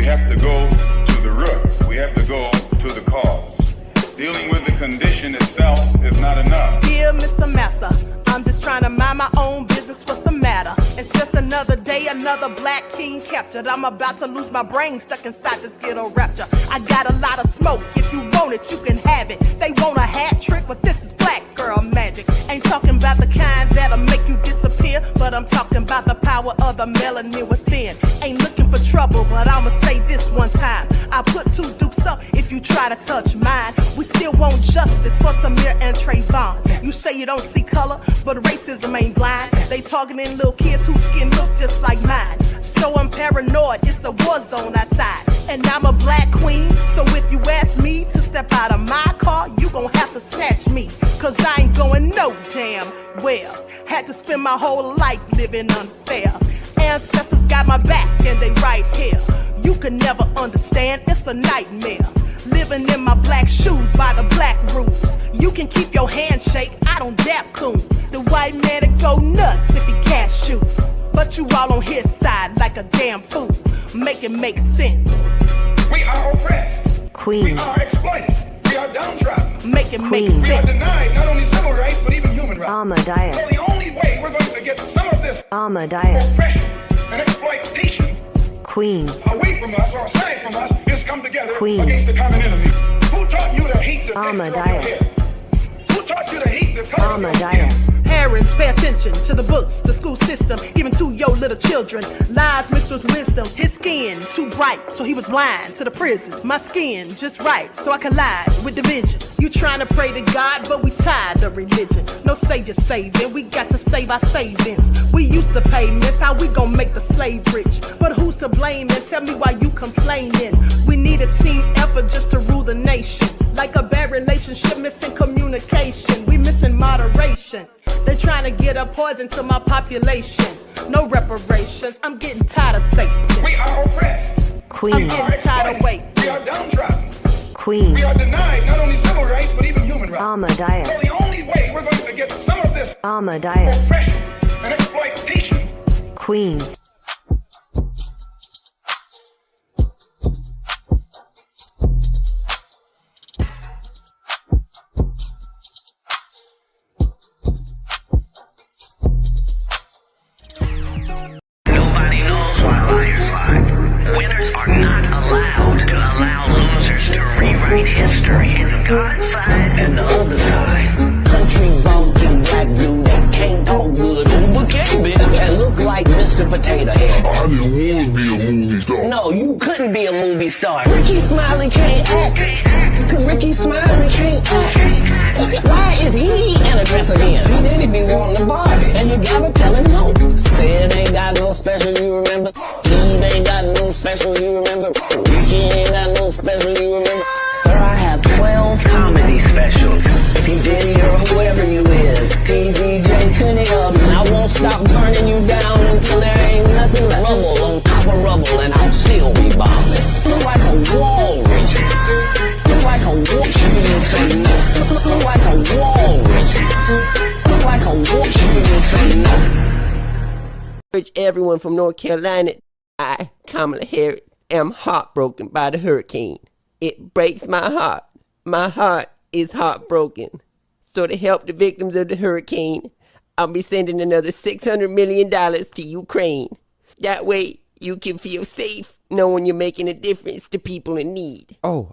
have to go to the root. We have to go to the cause. Dealing with the condition itself is not enough. Dear Mr. Massa, I'm just trying to mind my own business. What's the matter? It's just another day, another black king captured. I'm about to lose my brain, stuck inside this ghetto rapture. I got a lot of smoke. If you want it, you can have it. They want a hat trick, but this is black girl magic. Ain't talking about the kind that'll make you disappear, but I'm talking about the power of the melanin within. Ain't looking for trouble, but I'ma say this one time. I put two dukes up if you try to touch mine. We still want justice for Tamir and Trayvon. You say you don't see color, but racism ain't blind. They targeting little kids whose skin look just like mine. So I'm paranoid, it's a war zone outside. And I'm a black queen, so if you ask me to step out of my car, you gon' have to snatch me. Cause I ain't going no damn well. Had to spend my whole life living unfair. Ancestors got my back and they right here. You can never understand, it's a nightmare. Living in my black shoes by the black rules. You can keep your handshake, I don't dap coon. The white man to go nuts if he can't shoot. But you all on his side like a damn fool. Make it make sense. We are oppressed. Queen. We are exploited. We are downtrodden. Make it make We are sense. denied not only civil rights, but even human rights. Ahmadiyyah. So the only way we're going to get some of this Ahmadiyyah. oppression and exploitation Queen. away from us or aside from us is come together Queen. against the common enemy. Who taught you to hate the texture of your Ahmadiyyah. hair? Who taught you to hate the color of your skin? Ahmadiyyah. Parents, pay attention to the books, the school system, even to your little children. Lies mixed with wisdom. His skin too bright, so he was blind to the prison. My skin just right, so I collide with division. You trying to pray to God, but we tired of religion. No savior saving, we got to save our savings. We used to pay miss, how we gon' make the slave rich? But who's to blame, and tell me why you complaining? We need a team effort just to rule the nation. Like a bad relationship, missing communication. We missing moderation. They're trying to get a poison to my population. No reparations, I'm getting tired of Satan. We are oppressed. Queen. I'm getting tired of waiting. We are downtrodden. Queen. We are denied not only civil rights, but even human rights. Ahmadiyyah. So the only way we're going to get some of this Ahmadiyyah. oppression and exploitation. Queen. Nobody knows why liars lie. Winners are not allowed to allow losers to rewrite history. It's God's side and the other side. Country bumpkin, black blue, that can't talk good. Okay, bitch, and look like Mr. Potato Head. I didn't want to be a movie star. No, you couldn't be a movie star. Ricky Smiley can't act. Cause Ricky Smiley can't act. Why is he in a dress again? He didn't be wanting to Barbie. And you gotta tell him no. Said ain't got no special, you remember? Eve ain't got no special, you remember? Ricky ain't got no special, you remember? Sir, I have 12 comedy specials. P. Diddy or whoever you is. TVJ, turn it up. And I won't stop burning you down until there ain't nothing left. Rubble on top of rubble and I'll still be bombing. Look like a wall, Richard. Look like a wall. You didn't say no. Look like a wall, Richard. Look like a wall. You didn't say no. Urge everyone from North Carolina, I, Kamala Harris, am heartbroken by the hurricane. It breaks my heart. My heart is heartbroken. So to help the victims of the hurricane, I'll be sending another $600 million to Ukraine. That way, you can feel safe knowing you're making a difference to people in need. Oh,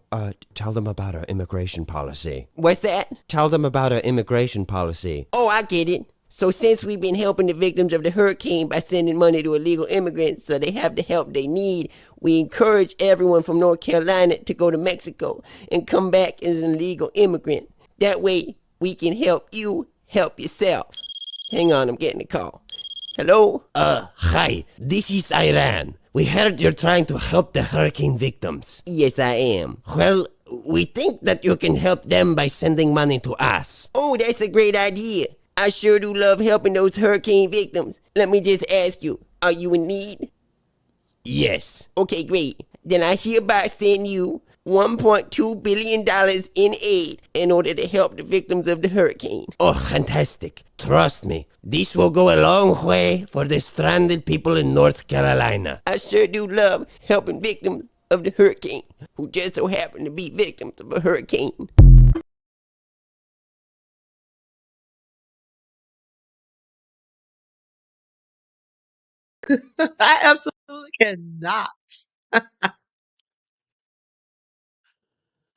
tell them about our immigration policy. What's that? Tell them about our immigration policy. Oh, I get it. So since we've been helping the victims of the hurricane by sending money to illegal immigrants so they have the help they need, we encourage everyone from North Carolina to go to Mexico and come back as an illegal immigrant. That way, we can help you help yourself. Hang on, I'm getting a call. Hello? Hi, this is Iran. We heard you're trying to help the hurricane victims. Yes, I am. Well, we think that you can help them by sending money to us. Oh, that's a great idea. I sure do love helping those hurricane victims. Let me just ask you, are you in need? Yes. Okay, great. Then I hereby send you $1.2 billion in aid in order to help the victims of the hurricane. Oh, fantastic. Trust me, this will go a long way for the stranded people in North Carolina. I sure do love helping victims of the hurricane who just so happen to be victims of a hurricane. I absolutely cannot.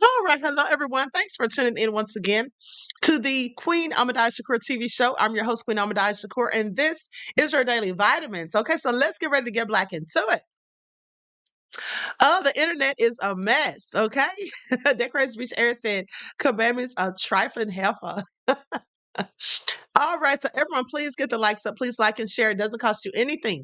All right, hello everyone. Thanks for tuning in once again to the Queen Ahmadiyyah Shakur TV show. I'm your host, Queen Ahmadiyyah Shakur, and this is your daily vitamins. Okay, so let's get ready to get back into it. Oh, the internet is a mess. Okay, that crazy bitch Eric said, "Kabami's a trifling heifer." All right, so everyone, please get the likes up. Please like and share. It doesn't cost you anything.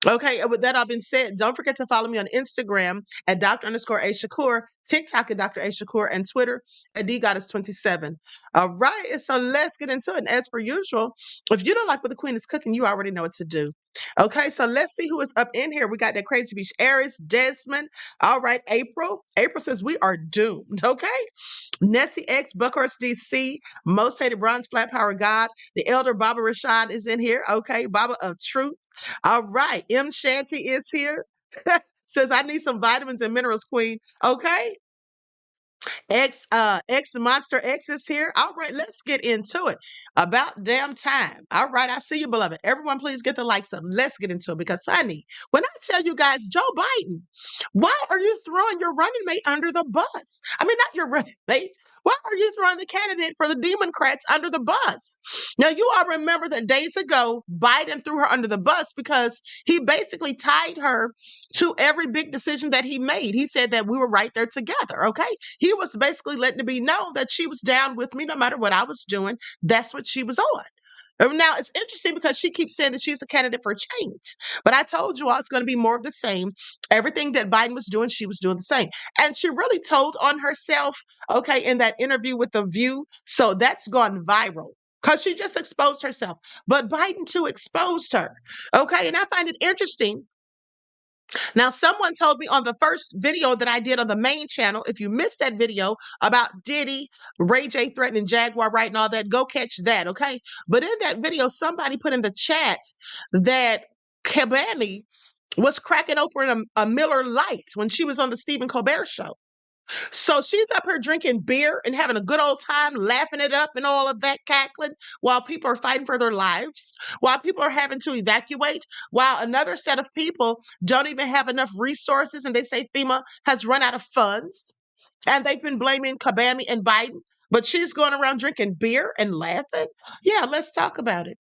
Okay, and with that all been said, don't forget to follow me on Instagram at Dr. _ A Shakur, TikTok at Dr. A Shakur, and Twitter at DGoddess27. All right, and so let's get into it. And as per usual, if you don't like what the queen is cooking, you already know what to do. Okay, so let's see who is up in here. We got that crazy beach Aries, Desmond. All right, April. April says we are doomed. Okay, Nessie X, Buckhurst DC, Most Hated Bronze Flat Power God. The elder Baba Rashad is in here. Okay, Baba of Truth. All right, M Shanty is here. Says I need some vitamins and minerals, Queen. Okay. X Monster X is here. All right, let's get into it. About damn time. All right, I see you, beloved. Everyone, please get the likes up. Let's get into it because, honey, when I tell you guys, Joe Biden, why are you throwing your running mate under the bus? I mean, not your running mate. Why are you throwing the candidate for the Democrats under the bus? Now, you all remember that days ago, Biden threw her under the bus because he basically tied her to every big decision that he made. He said that we were right there together, okay? He was basically letting it be known that she was down with me no matter what I was doing. That's what she was on. Now, it's interesting because she keeps saying that she's a candidate for change. But I told you all it's going to be more of the same. Everything that Biden was doing, she was doing the same. And she really told on herself, okay, in that interview with The View. So that's gone viral because she just exposed herself. But Biden, too, exposed her. Okay, and I find it interesting. Now, someone told me on the first video that I did on the main channel, if you missed that video about Diddy, Ray J threatening Jaguar, right, and all that, go catch that, okay? But in that video, somebody put in the chat that Kabami was cracking open a Miller Lite when she was on the Stephen Colbert show. So she's up here drinking beer and having a good old time, laughing it up and all of that, cackling, while people are fighting for their lives, while people are having to evacuate, while another set of people don't even have enough resources and they say FEMA has run out of funds and they've been blaming Kabami and Biden, but she's going around drinking beer and laughing. Yeah, let's talk about it.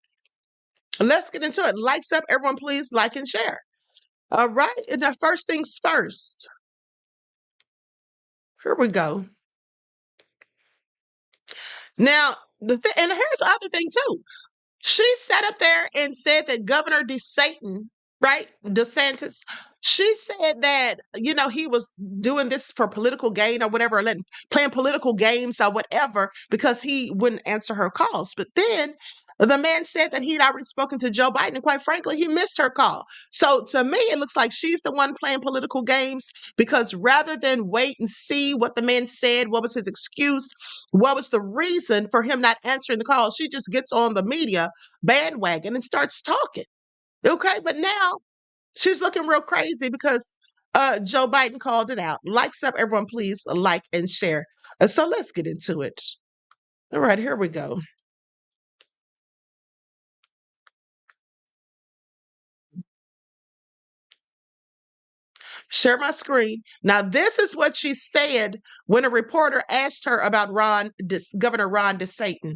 Let's get into it. Likes up, everyone, please like and share. All right, and the first things first. Here we go. Now, and here's the other thing too. She sat up there and said that Governor DeSantis, right, DeSantis, she said that, you know, he was doing this for political gain or whatever, playing political games or whatever, because he wouldn't answer her calls. But then the man said that he'd already spoken to Joe Biden, and quite frankly, he missed her call. So to me, it looks like she's the one playing political games because rather than wait and see what the man said, what was his excuse, what was the reason for him not answering the call, she just gets on the media bandwagon and starts talking. Okay, but now she's looking real crazy because Joe Biden called it out. Likes up, everyone, please like and share. So let's get into it. All right, here we go. Share my screen. Now, this is what she said when a reporter asked her about Governor Ron DeSantis.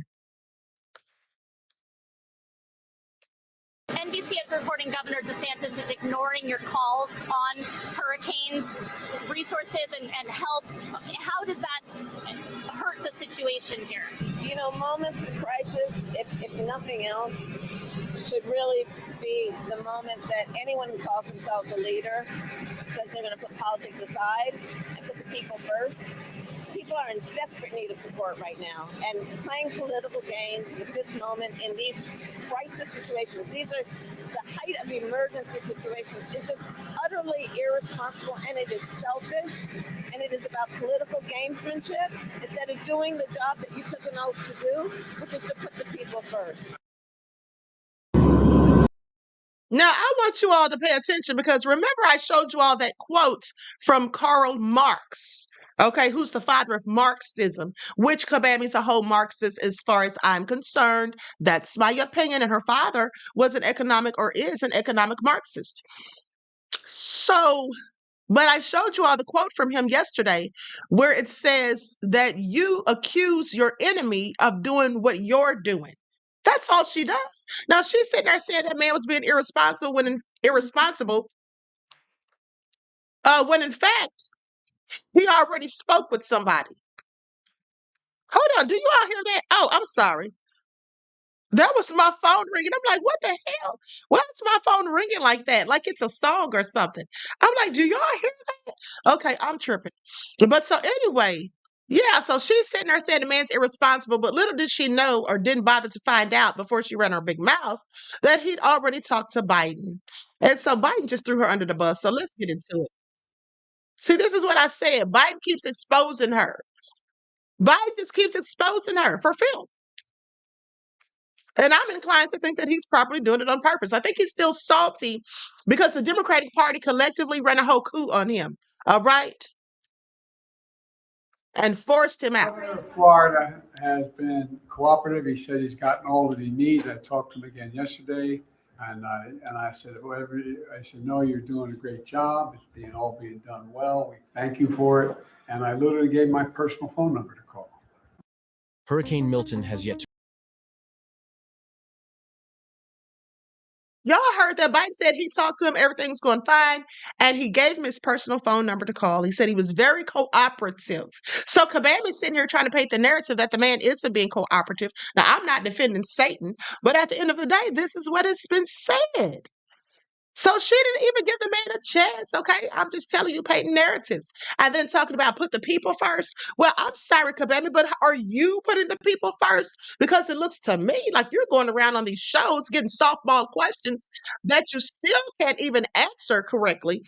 NBC is reporting Governor DeSantis is ignoring your calls on hurricanes, resources, and help. How does that hurt the situation here? You know, moments of crisis, if nothing else, should really be the moment that anyone who calls themselves a leader says they're going to put politics aside and put the people first. People are in desperate need of support right now, and playing political games at this moment in these crisis situations, these are the height of emergency situations, is just utterly irresponsible, and it is selfish, and it is about political gamesmanship instead of doing the job that you took an oath to do, which is to put the people first. Now, I want you all to pay attention because remember I showed you all that quote from Karl Marx, okay, who's the father of Marxism, which Kabami's a whole Marxist as far as I'm concerned. That's my opinion. And her father was an economic or is an economic Marxist. So, but I showed you all the quote from him yesterday where it says that you accuse your enemy of doing what you're doing. That's all she does. Now she's sitting there saying that man was being irresponsible when in fact he already spoke with somebody. Hold on, do you all hear that? Oh, I'm sorry. That was my phone ringing. I'm like, what the hell? Why is my phone ringing like that? Like it's a song or something. I'm like, do y'all hear that? Okay, I'm tripping. But so anyway, yeah, so she's sitting there saying the man's irresponsible, but little did she know or didn't bother to find out before she ran her big mouth that he'd already talked to Biden. And so Biden just threw her under the bus. So let's get into it. See, this is what I said. Biden keeps exposing her. Biden just keeps exposing her for film. And I'm inclined to think that he's probably doing it on purpose. I think he's still salty because the Democratic Party collectively ran a whole coup on him. All right. And forced him out. Governor of Florida has been cooperative. He said he's gotten all that he needs. I talked to him again yesterday, and I said, no, you're doing a great job. It's all being done well. We thank you for it. And I literally gave my personal phone number to call. Hurricane Milton has yet to. Y'all heard that Biden said he talked to him, everything's going fine, and he gave him his personal phone number to call. He said he was very cooperative. So Kabami's sitting here trying to paint the narrative that the man isn't being cooperative. Now, I'm not defending Satan, but at the end of the day, this is what has been said. So she didn't even give the man a chance, okay? I'm just telling you, painting narratives. And then talking about put the people first. Well, I'm sorry, Kabami, but are you putting the people first? Because it looks to me like you're going around on these shows getting softball questions that you still can't even answer correctly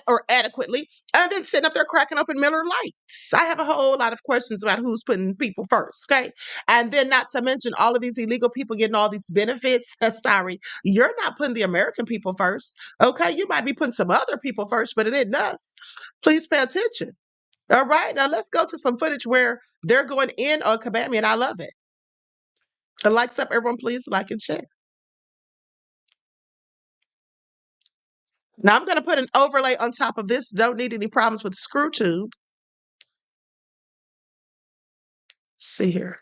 or adequately, and then sitting up there cracking open Miller Lights. I have a whole lot of questions about who's putting people first, okay? And then not to mention all of these illegal people getting all these benefits. Sorry, you're not putting the American people first. Okay, you might be putting some other people first, but it isn't us. Please pay attention. All right, now let's go to some footage where they're going in on Kabami, and I love it. And likes up, everyone, please like and share. Now I'm going to put an overlay on top of this. Don't need any problems with ScrewTube. See here.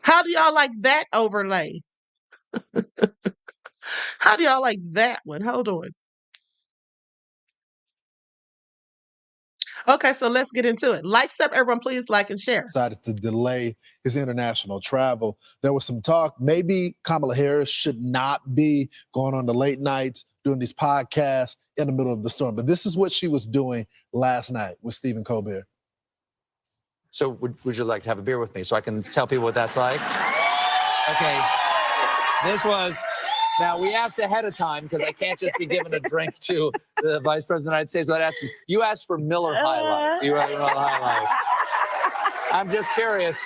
How do y'all like that overlay? How do y'all like that one? Hold on. Okay, so let's get into it. Likes up, everyone, please like and share. Decided to delay his international travel. There was some talk maybe Kamala Harris should not be going on the late nights, doing these podcasts in the middle of the storm. But this is what she was doing last night with Stephen Colbert. So would you like to have a beer with me so I can tell people what that's like? Okay. This was, now we asked ahead of time because I can't just be giving a drink to the Vice President of the United States without asking. You asked for Miller High Life. You asked for Miller High Life. I'm just curious.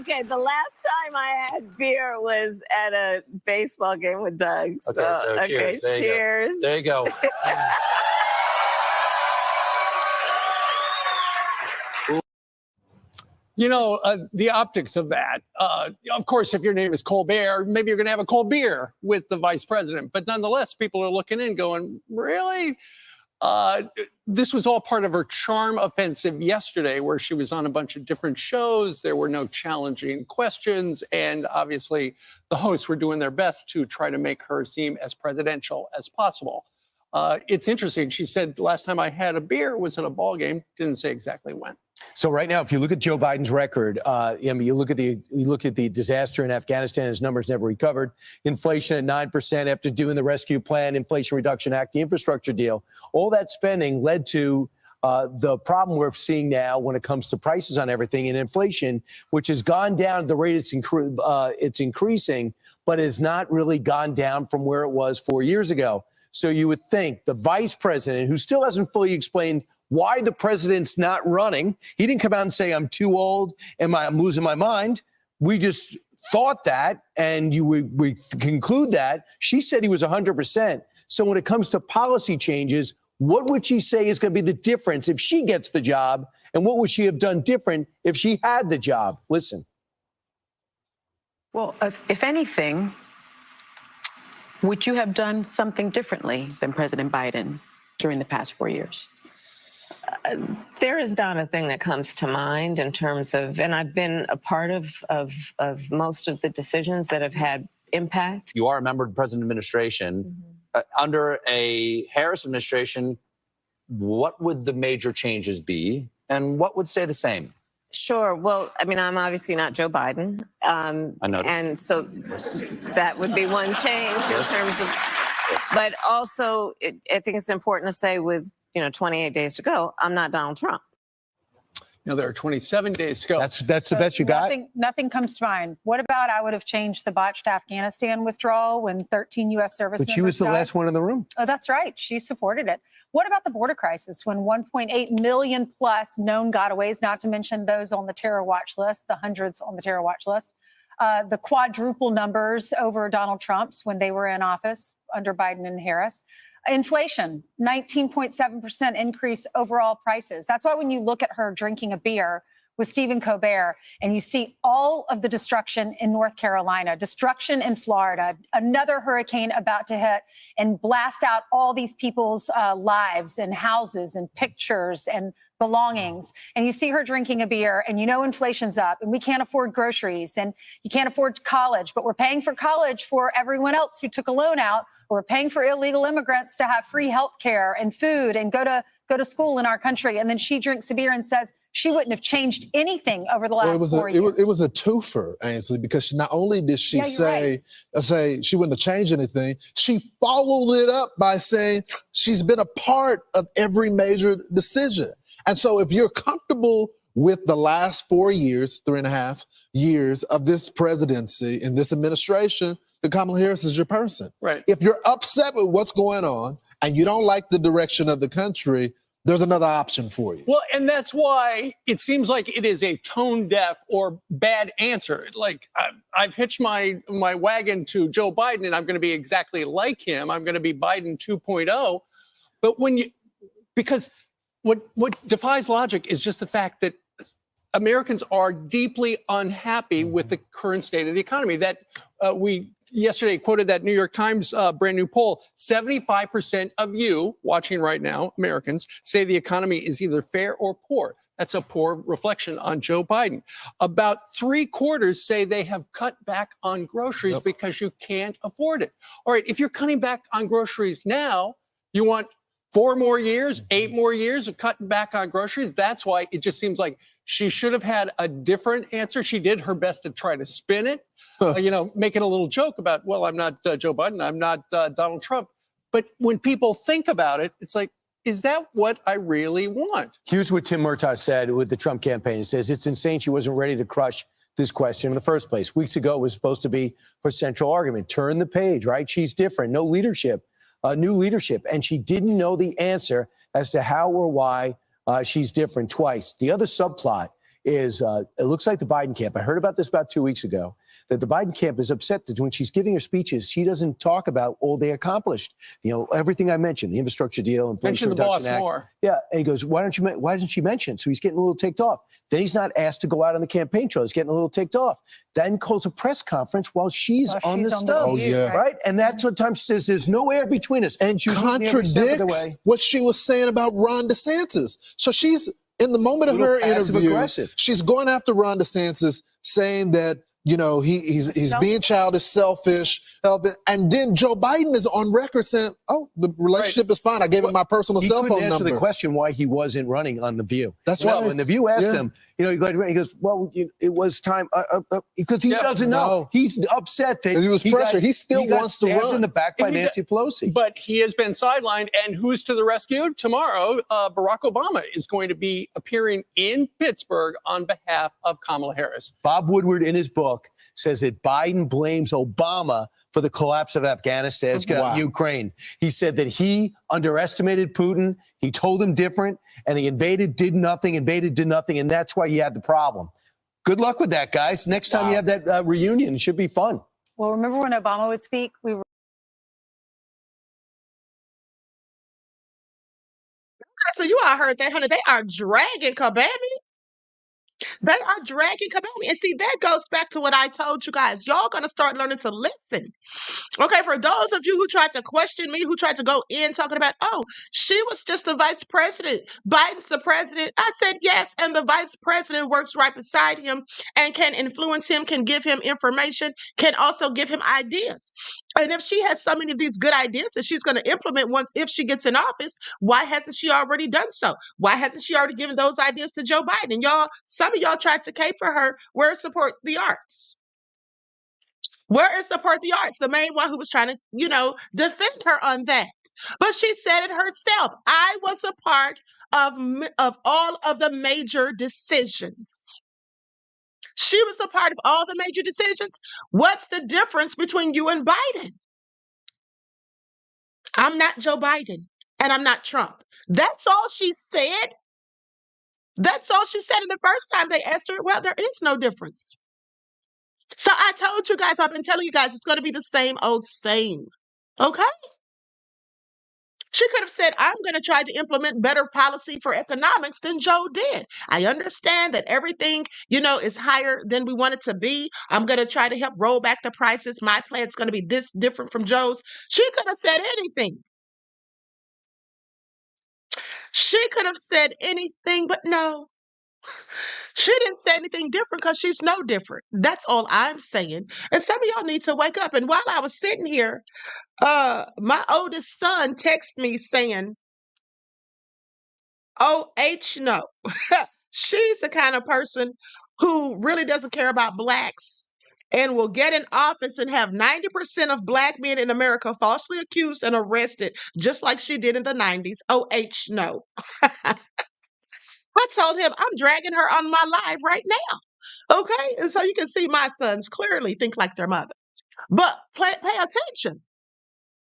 Okay, the last time I had beer was at a baseball game with Doug. So cheers. Okay, cheers. There you go. You know, the optics of that. Of course, if your name is Colbert, maybe you're going to have a cold beer with the vice president. But nonetheless, people are looking in going, really? This was all part of her charm offensive yesterday, where she was on a bunch of different shows. There were no challenging questions. And obviously, the hosts were doing their best to try to make her seem as presidential as possible. It's interesting. She said, last time I had a beer was at a ball game. Didn't say exactly when. So right now, if you look at Joe Biden's record, you look at the disaster in Afghanistan, his numbers never recovered. Inflation at 9% after doing the rescue plan, Inflation Reduction Act, the infrastructure deal. All that spending led to the problem we're seeing now when it comes to prices on everything and inflation, which has gone down at the rate it's increasing, but has not really gone down from where it was 4 years ago. So you would think the vice president, who still hasn't fully explained why the president's not running, he didn't come out and say, I'm too old, I'm losing my mind. We just thought that, and we conclude that, she said he was 100%. So when it comes to policy changes, what would she say is going to be the difference if she gets the job? And what would she have done different if she had the job? Listen. Well, if anything, would you have done something differently than President Biden during the past 4 years? There is not a thing that comes to mind in terms of, and I've been a part of most of the decisions that have had impact. You are a member of the president administration. Under a Harris administration, what would the major changes be and what would stay the same? Sure. Well, I mean, I'm obviously not Joe Biden. I noticed. And so that would be one change in terms of, but also I think it's important to say with, 28 days to go, I'm not Donald Trump. There are 27 days to go. That's the best you got? Nothing comes to mind. What about I would have changed the botched Afghanistan withdrawal when 13 U.S. service members But she was the last one in the room. Oh, that's right. She supported it. What about the border crisis when 1.8 million plus known gotaways, not to mention those on the terror watch list, the hundreds on the terror watch list, the quadruple numbers over Donald Trump's when they were in office under Biden and Harris. Inflation, 19.7% increase overall prices. That's why when you look at her drinking a beer with Stephen Colbert and you see all of the destruction in North Carolina, destruction in Florida, another hurricane about to hit and blast out all these people's lives and houses and pictures and belongings. And you see her drinking a beer and inflation's up and we can't afford groceries and you can't afford college, but we're paying for college for everyone else who took a loan out. We're paying for illegal immigrants to have free health care and food and go to school in our country. And then she drinks a beer and says she wouldn't have changed anything over the last 4 years. It was a twofer, Ainsley, because not only did she say she wouldn't have changed anything, she followed it up by saying she's been a part of every major decision. And so if you're comfortable with the last 4 years, 3.5 years of this presidency and this administration, then Kamala Harris is your person. Right. If you're upset with what's going on and you don't like the direction of the country, there's another option for you. Well, and that's why it seems like it is a tone deaf or bad answer. Like I've hitched my wagon to Joe Biden and I'm going to be exactly like him. I'm going to be Biden 2.0. But because what defies logic is just the fact that Americans are deeply unhappy with the current state of the economy. That we yesterday quoted that New York Times brand new poll. 75% of you watching right now, Americans, say the economy is either fair or poor. That's a poor reflection on Joe Biden. About 3/4 say they have cut back on groceries because you can't afford it. All right, if you're cutting back on groceries now, you want 4 more years, 8 more years of cutting back on groceries. That's why it just seems like she should have had a different answer. She did her best to try to spin it, making a little joke about, well, I'm not Joe Biden, I'm not Donald Trump. But when people think about it, it's like, is that what I really want? Here's what Tim Murtaugh said with the Trump campaign. He says, it's insane she wasn't ready to crush this question in the first place. Weeks ago, it was supposed to be her central argument. Turn the page, right? She's different. No leadership. New leadership, and she didn't know the answer as to how or why she's different twice. The other subplot is it looks like the Biden camp. I heard about this about 2 weeks ago, that the Biden camp is upset that when she's giving her speeches, she doesn't talk about all they accomplished. Everything I mentioned, the infrastructure deal, Inflation Reduction Act. More. Yeah, and he goes, why doesn't she mention it? So he's getting a little ticked off. Then he's not asked to go out on the campaign trail. He's getting a little ticked off. Then calls a press conference while she's on the stage. Oh, yeah. Right? And that's what time she says, there's no air between us. And contradicts what she was saying about Ron DeSantis. So she's, in the moment of her interview, she's going after Ron DeSantis, saying that, he's being childish, selfish, and then Joe Biden is on record saying, "Oh, the relationship is fine. I gave him my personal cell phone number." He couldn't answer the question why he wasn't running on The View. That's right. When The View asked him, he goes, "Well, it was time," because he doesn't know. He's upset that he was pressured. He still wants to run in the back by Nancy Pelosi. But he has been sidelined, and who's to the rescue? Tomorrow, Barack Obama is going to be appearing in Pittsburgh on behalf of Kamala Harris. Bob Woodward, in his book, says that Biden blames Obama for the collapse of Afghanistan, Ukraine. He said that he underestimated Putin. He told him different, and he did nothing, and that's why he had the problem. Good luck with that, guys. Next time you have that reunion, it should be fun. Well, remember when Obama would speak? We were So you all heard that, honey. They are dragging Kabami. They are dragging Kabami. And see, that goes back to what I told you guys. Y'all gonna start learning to listen. Okay, for those of you who tried to question me, who tried to go in talking about, oh, she was just the vice president, Biden's the president. I said yes, and the vice president works right beside him and can influence him, can give him information, can also give him ideas. And if she has so many of these good ideas that she's going to implement once if she gets in office, why hasn't she already done so? Why hasn't she already given those ideas to Joe Biden? And y'all, some of y'all tried to cape for her. Where support the arts? Where is support the arts? The main one who was trying to, defend her on that. But she said it herself. I was a part of all of the major decisions. She was a part of all the major decisions. What's the difference between you and Biden? I'm not Joe Biden and I'm not Trump. That's all she said. That's all she said. And the first time they asked her, well, there is no difference. So I told you guys, I've been telling you guys, it's going to be the same old same. Okay? She could have said, I'm going to try to implement better policy for economics than Joe did. I understand that everything, is higher than we want it to be. I'm going to try to help roll back the prices. My plan's going to be this different from Joe's. She could have said anything. She could have said anything, but no. She didn't say anything different because she's no different. That's all I'm saying. And some of y'all need to wake up. And while I was sitting here, my oldest son texted me saying, no. She's the kind of person who really doesn't care about blacks and will get in office and have 90% of black men in America falsely accused and arrested, just like she did in the 90s. No. I told him I'm dragging her on my live right now. Okay? And so you can see my sons clearly think like their mother. But pay attention.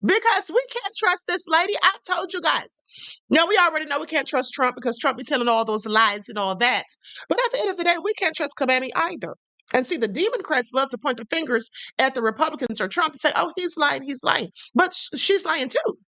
Because we can't trust this lady. I told you guys. Now, we already know we can't trust Trump because Trump be telling all those lies and all that. But at the end of the day, we can't trust Kabami either. And see, the Democrats love to point the fingers at the Republicans or Trump and say, oh, he's lying, he's lying. But she's lying too.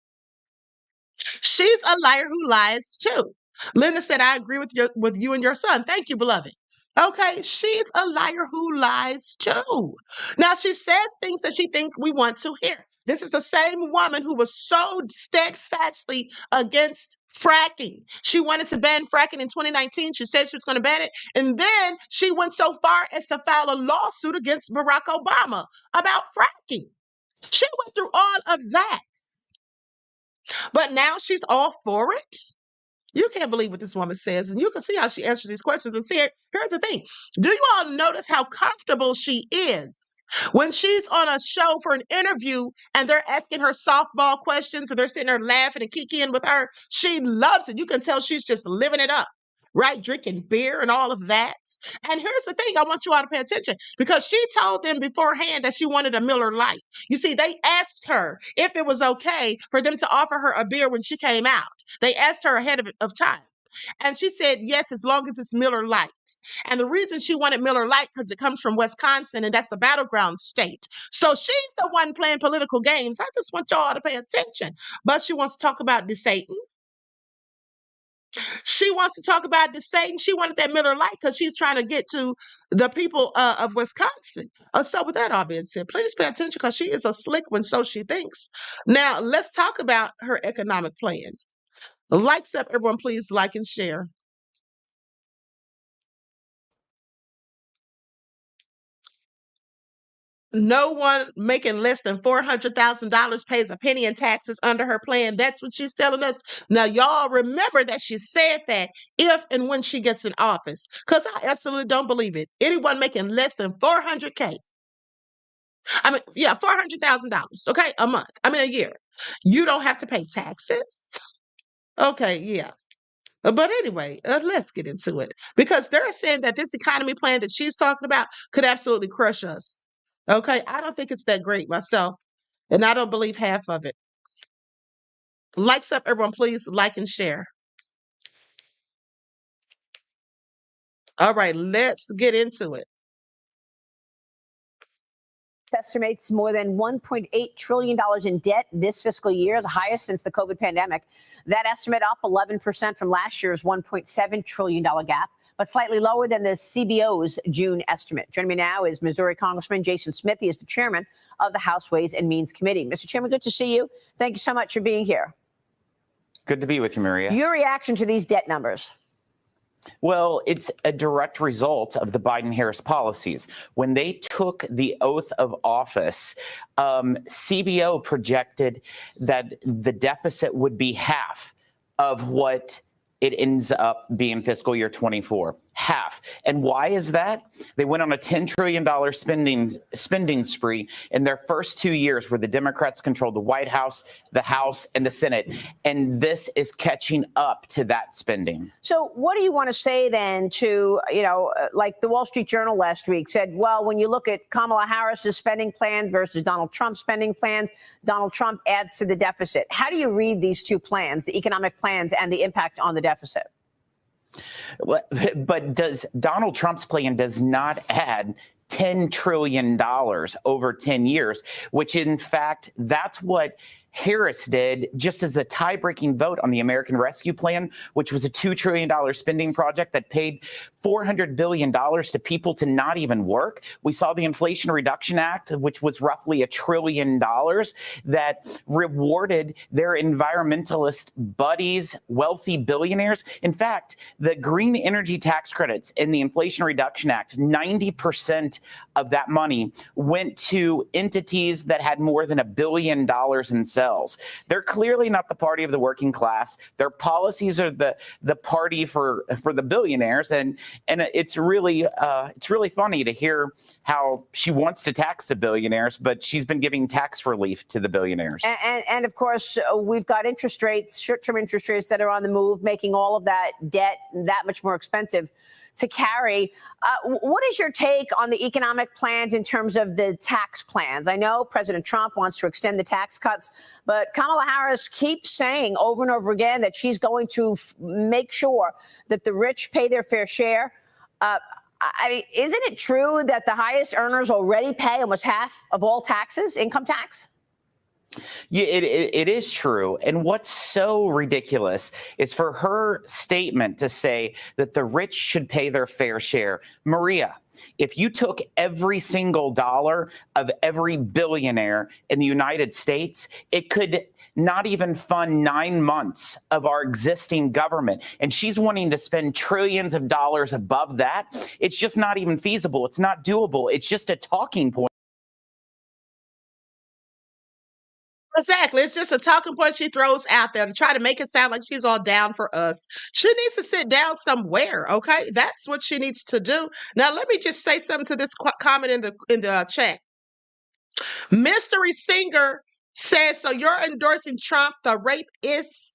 She's a liar who lies too. Linda said, I agree with you and your son. Thank you, beloved. Okay, she's a liar who lies too. Now, she says things that she thinks we want to hear. This is the same woman who was so steadfastly against fracking. She wanted to ban fracking in 2019. She said she was going to ban it. And then she went so far as to file a lawsuit against Barack Obama about fracking. She went through all of that. But now she's all for it. You can't believe what this woman says, and you can see how she answers these questions. And see, here's the thing. Do you all notice how comfortable she is when she's on a show for an interview and they're asking her softball questions and they're sitting there laughing and kikiing with her? She loves it. You can tell she's just living it up, right? Drinking beer and all of that. And here's the thing. I want you all to pay attention because she told them beforehand that she wanted a Miller Lite. You see, they asked her if it was okay for them to offer her a beer when she came out. They asked her ahead of time. And she said, yes, as long as it's Miller Lite. And the reason she wanted Miller Lite because it comes from Wisconsin and that's a battleground state. So she's the one playing political games. I just want y'all to pay attention. But she wants to talk about the Satan. She wants to talk about the Satan. She wanted that Miller Lite because she's trying to get to the people of Wisconsin. So with that all being said, please pay attention because she is a slick one, so she thinks. Now, let's talk about her economic plan. Likes up, everyone, please like and share. No one making less than $400,000 pays a penny in taxes under her plan. That's what she's telling us. Now, y'all remember that she said that if and when she gets in office, because I absolutely don't believe it. Anyone making less than $400K. $400,000, okay, a month. A year. You don't have to pay taxes. Okay, yeah. But anyway, let's get into it because they're saying that this economy plan that she's talking about could absolutely crush us. Okay, I don't think it's that great myself, and I don't believe half of it. Likes up, everyone, please like and share. All right, let's get into it. Estimates more than $1.8 trillion in debt this fiscal year, the highest since the COVID pandemic. That estimate up 11% from last year's $1.7 trillion gap, but slightly lower than the CBO's June estimate. Joining me now is Missouri Congressman Jason Smith. He is the chairman of the House Ways and Means Committee. Mr. Chairman, good to see you. Thank you so much for being here. Good to be with you, Maria. Your reaction to these debt numbers? Well, it's a direct result of the Biden-Harris policies. When they took the oath of office, CBO projected that the deficit would be half of what it ends up being fiscal year 24. Half. And why is that? They went on a $10 trillion spending spree in their first 2 years where the Democrats controlled the White House, the House, and the Senate. And this is catching up to that spending. So what do you want to say then to, like the Wall Street Journal last week said, well, when you look at Kamala Harris's spending plan versus Donald Trump's spending plans, Donald Trump adds to the deficit. How do you read these two plans, the economic plans and the impact on the deficit? But Donald Trump's plan does not add $10 trillion over 10 years, which in fact, that's what Harris did just as a tie-breaking vote on the American Rescue Plan, which was a $2 trillion spending project that paid $400 billion to people to not even work. We saw the Inflation Reduction Act, which was roughly $1 trillion that rewarded their environmentalist buddies, wealthy billionaires. In fact, the green energy tax credits in the Inflation Reduction Act, 90% of that money went to entities that had more than $1 billion in sales. They're clearly not the party of the working class. Their policies are the party for the billionaires, and it's really funny to hear how she wants to tax the billionaires, but she's been giving tax relief to the billionaires. And of course, we've got interest rates, short-term interest rates that are on the move, making all of that debt that much more expensive to carry. What is your take on the economic plans in terms of the tax plans? I know President Trump wants to extend the tax cuts, but Kamala Harris keeps saying over and over again that she's going to make sure that the rich pay their fair share. Isn't it true that the highest earners already pay almost half of all taxes, income tax? Yeah, it is true. And what's so ridiculous is for her statement to say that the rich should pay their fair share. Maria, if you took every single dollar of every billionaire in the United States, it could not even fund 9 months of our existing government. And she's wanting to spend trillions of dollars above that. It's just not even feasible. It's not doable. It's just a talking point. Exactly. It's just a talking point she throws out there to try to make it sound like she's all down for us. She needs to sit down somewhere, okay? That's what she needs to do. Now, let me just say something to this comment in the chat. Mystery Singer says, so you're endorsing Trump, the rapist,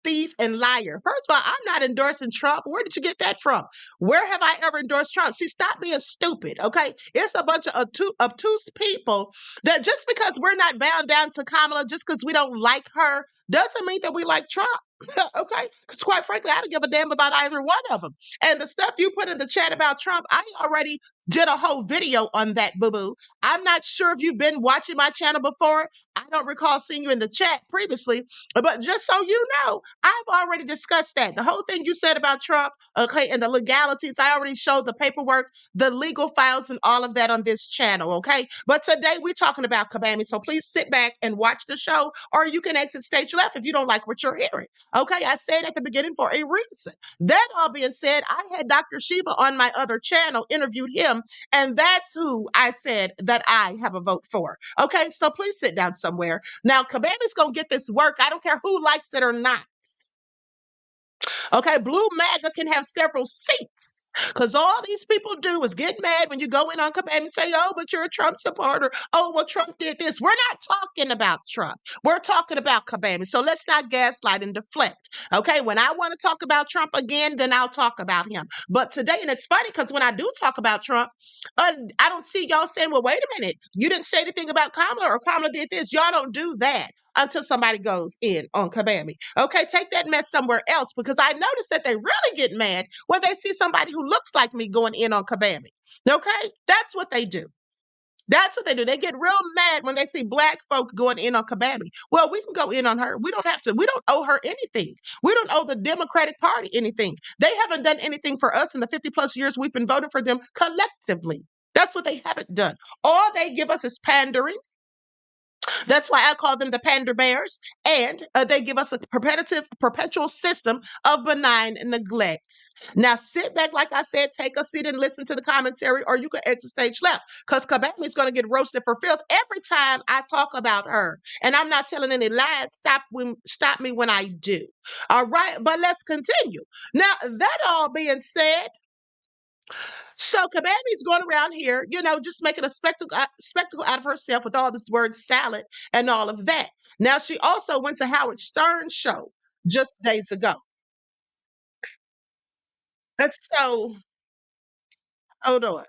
thief, and liar. First of all, I'm not endorsing Trump. Where did you get that from? Where have I ever endorsed Trump? See, stop being stupid, okay? It's a bunch of obtuse people that just because we're not bound down to Kamala, just because we don't like her, doesn't mean that we like Trump. Okay? Because quite frankly, I don't give a damn about either one of them. And the stuff you put in the chat about Trump, I already did a whole video on that, boo-boo. I'm not sure if you've been watching my channel before. I don't recall seeing you in the chat previously, but just so you know, I've already discussed that. The whole thing you said about Trump, okay, and the legalities, I already showed the paperwork, the legal files, and all of that on this channel, okay? But today we're talking about Kabami, so please sit back and watch the show, or you can exit stage left if you don't like what you're hearing. Okay, I said at the beginning for a reason. That all being said, I had Dr. Shiva on my other channel, interviewed him, and that's who I said that I have a vote for. Okay, so please sit down somewhere. Now, Kabami's going to get this work. I don't care who likes it or not. Okay, Blue MAGA can have several seats because all these people do is get mad when you go in on Kabami and say, oh, but you're a Trump supporter. Oh, well, Trump did this. We're not talking about Trump. We're talking about Kabami. So let's not gaslight and deflect. Okay, when I want to talk about Trump again, then I'll talk about him. But today, and it's funny because when I do talk about Trump, I don't see y'all saying, well, wait a minute. You didn't say anything about Kamala or Kamala did this. Y'all don't do that until somebody goes in on Kabami. Okay, take that mess somewhere else because I notice that they really get mad when they see somebody who looks like me going in on Kabami. Okay? That's what they do. That's what they do. They get real mad when they see black folk going in on Kabami. Well, we can go in on her. We don't have to. We don't owe her anything. We don't owe the Democratic Party anything. They haven't done anything for us in the 50 plus years we've been voting for them collectively. That's what they haven't done. All they give us is pandering. That's why I call them the pander bears. And they give us a perpetual system of benign neglect. Now, sit back, like I said, take a seat and listen to the commentary, or you can exit stage left, because Kabami is going to get roasted for filth every time I talk about her. And I'm not telling any lies. Stop me when I do. All right, but let's continue. Now, that all being said, so Kabami's going around here, just making a spectacle out of herself with all this word salad and all of that. Now, she also went to Howard Stern's show just days ago. And so, hold on.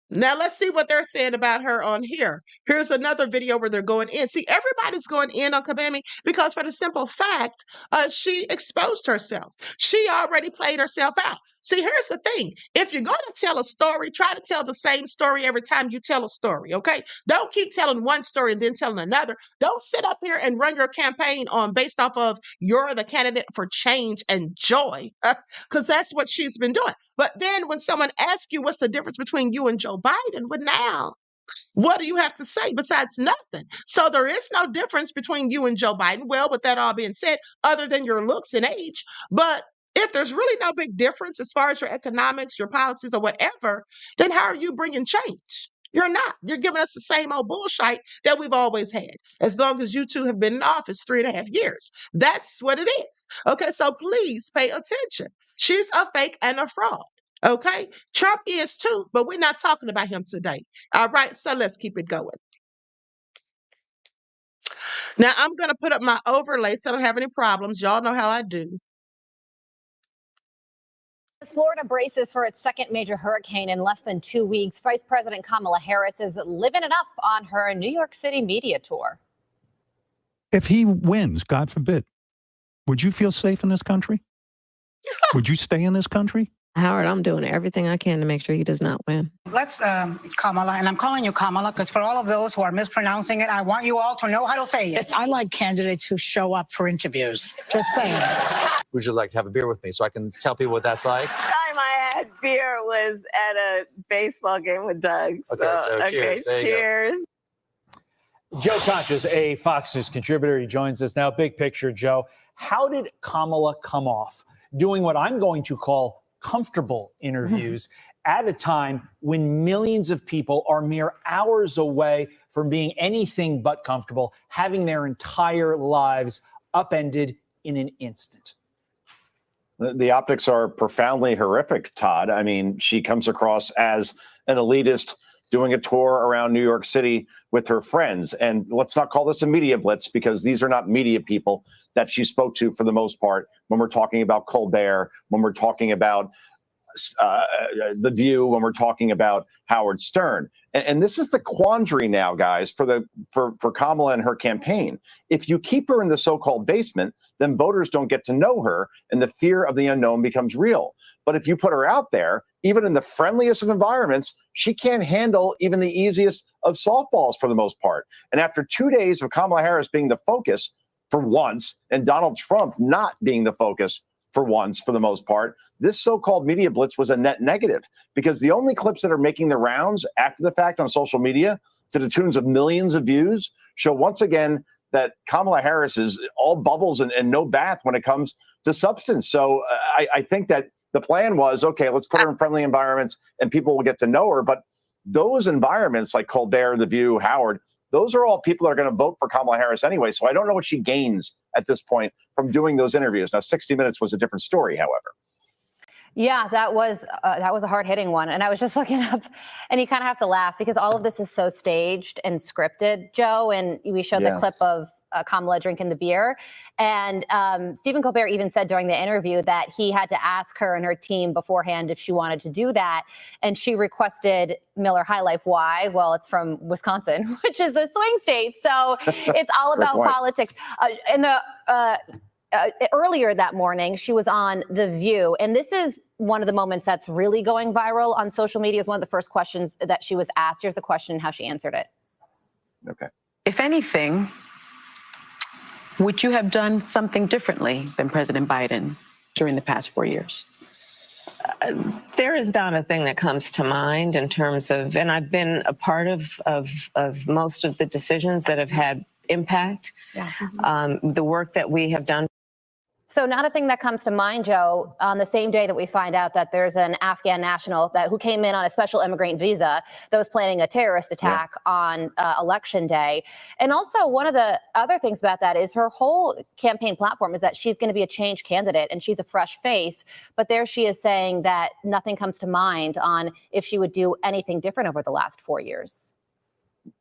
Now, let's see what they're saying about her on here. Here's another video where they're going in. See, everybody's going in on Kabami because, for the simple fact, she exposed herself. She already played herself out. See, here's the thing. If you're going to tell a story, try to tell the same story every time you tell a story, okay? Don't keep telling one story and then telling another. Don't sit up here and run your campaign based off of you're the candidate for change and joy, because that's what she's been doing. But then when someone asks you what's the difference between you and Joe Biden, well, now, what do you have to say besides nothing? So there is no difference between you and Joe Biden. Well, with that all being said, other than your looks and age, but if there's really no big difference as far as your economics, your policies, or whatever, then how are you bringing change? You're not. You're giving us the same old bullshit that we've always had, as long as you two have been in office 3.5 years. That's what it is. Okay, so please pay attention. She's a fake and a fraud. Okay, Trump is too, but we're not talking about him today. All right, so let's keep it going. Now, I'm going to put up my overlay so I don't have any problems. Y'all know how I do. As Florida braces for its second major hurricane in less than 2 weeks, Vice President Kamala Harris is living it up on her New York City media tour. If he wins, God forbid, would you feel safe in this country? Would you stay in this country? Howard, I'm doing everything I can to make sure he does not win. Let's, Kamala, and I'm calling you Kamala because for all of those who are mispronouncing it, I want you all to know how to say it. I like candidates who show up for interviews. Just saying. Would you like to have a beer with me so I can tell people what that's like? Last time I had beer was at a baseball game with Doug. Okay, cheers. There cheers. Joe Concha's a Fox News contributor. He joins us now. Big picture, Joe. How did Kamala come off doing what I'm going to call comfortable interviews at a time when millions of people are mere hours away from being anything but comfortable, having their entire lives upended in an instant? The optics are profoundly horrific, Todd. I mean, she comes across as an elitist doing a tour around New York City with her friends. And let's not call this a media blitz, because these are not media people that she spoke to for the most part when we're talking about Colbert, when we're talking about The View, when we're talking about Howard Stern. And this is the quandary now, guys, for Kamala and her campaign. If you keep her in the so-called basement, then voters don't get to know her, and the fear of the unknown becomes real. But if you put her out there, even in the friendliest of environments, she can't handle even the easiest of softballs for the most part. And after 2 days of Kamala Harris being the focus for once, and Donald Trump not being the focus for once for the most part, this so-called media blitz was a net negative, because the only clips that are making the rounds after the fact on social media to the tunes of millions of views show once again that Kamala Harris is all bubbles and no bath when it comes to substance. So I think that the plan was, okay, let's put her in friendly environments and people will get to know her. But those environments like Colbert, The View, Howard, those are all people that are going to vote for Kamala Harris anyway. So I don't know what she gains at this point from doing those interviews. Now, 60 Minutes was a different story, however. Yeah, that was a hard-hitting one. And I was just looking up, and you kind of have to laugh because all of this is so staged and scripted, Joe. And we showed the clip of Kamala drinking the beer. And Stephen Colbert even said during the interview that he had to ask her and her team beforehand if she wanted to do that. And she requested Miller High Life. Why? Well, it's from Wisconsin, which is a swing state. So it's all about politics. In the earlier that morning, she was on The View. And this is one of the moments that's really going viral on social media. Is one of the first questions that she was asked. Here's the question and how she answered it. Okay. If anything, would you have done something differently than President Biden during the past 4 years? There is not a thing that comes to mind in terms of, and I've been a part of most of the decisions that have had impact. Yeah. The work that we have done. So not a thing that comes to mind, Joe, on the same day that we find out that there's an Afghan national who came in on a special immigrant visa that was planning a terrorist attack on Election Day. And also one of the other things about that is her whole campaign platform is that she's going to be a change candidate and she's a fresh face. But there she is saying that nothing comes to mind on if she would do anything different over the last 4 years.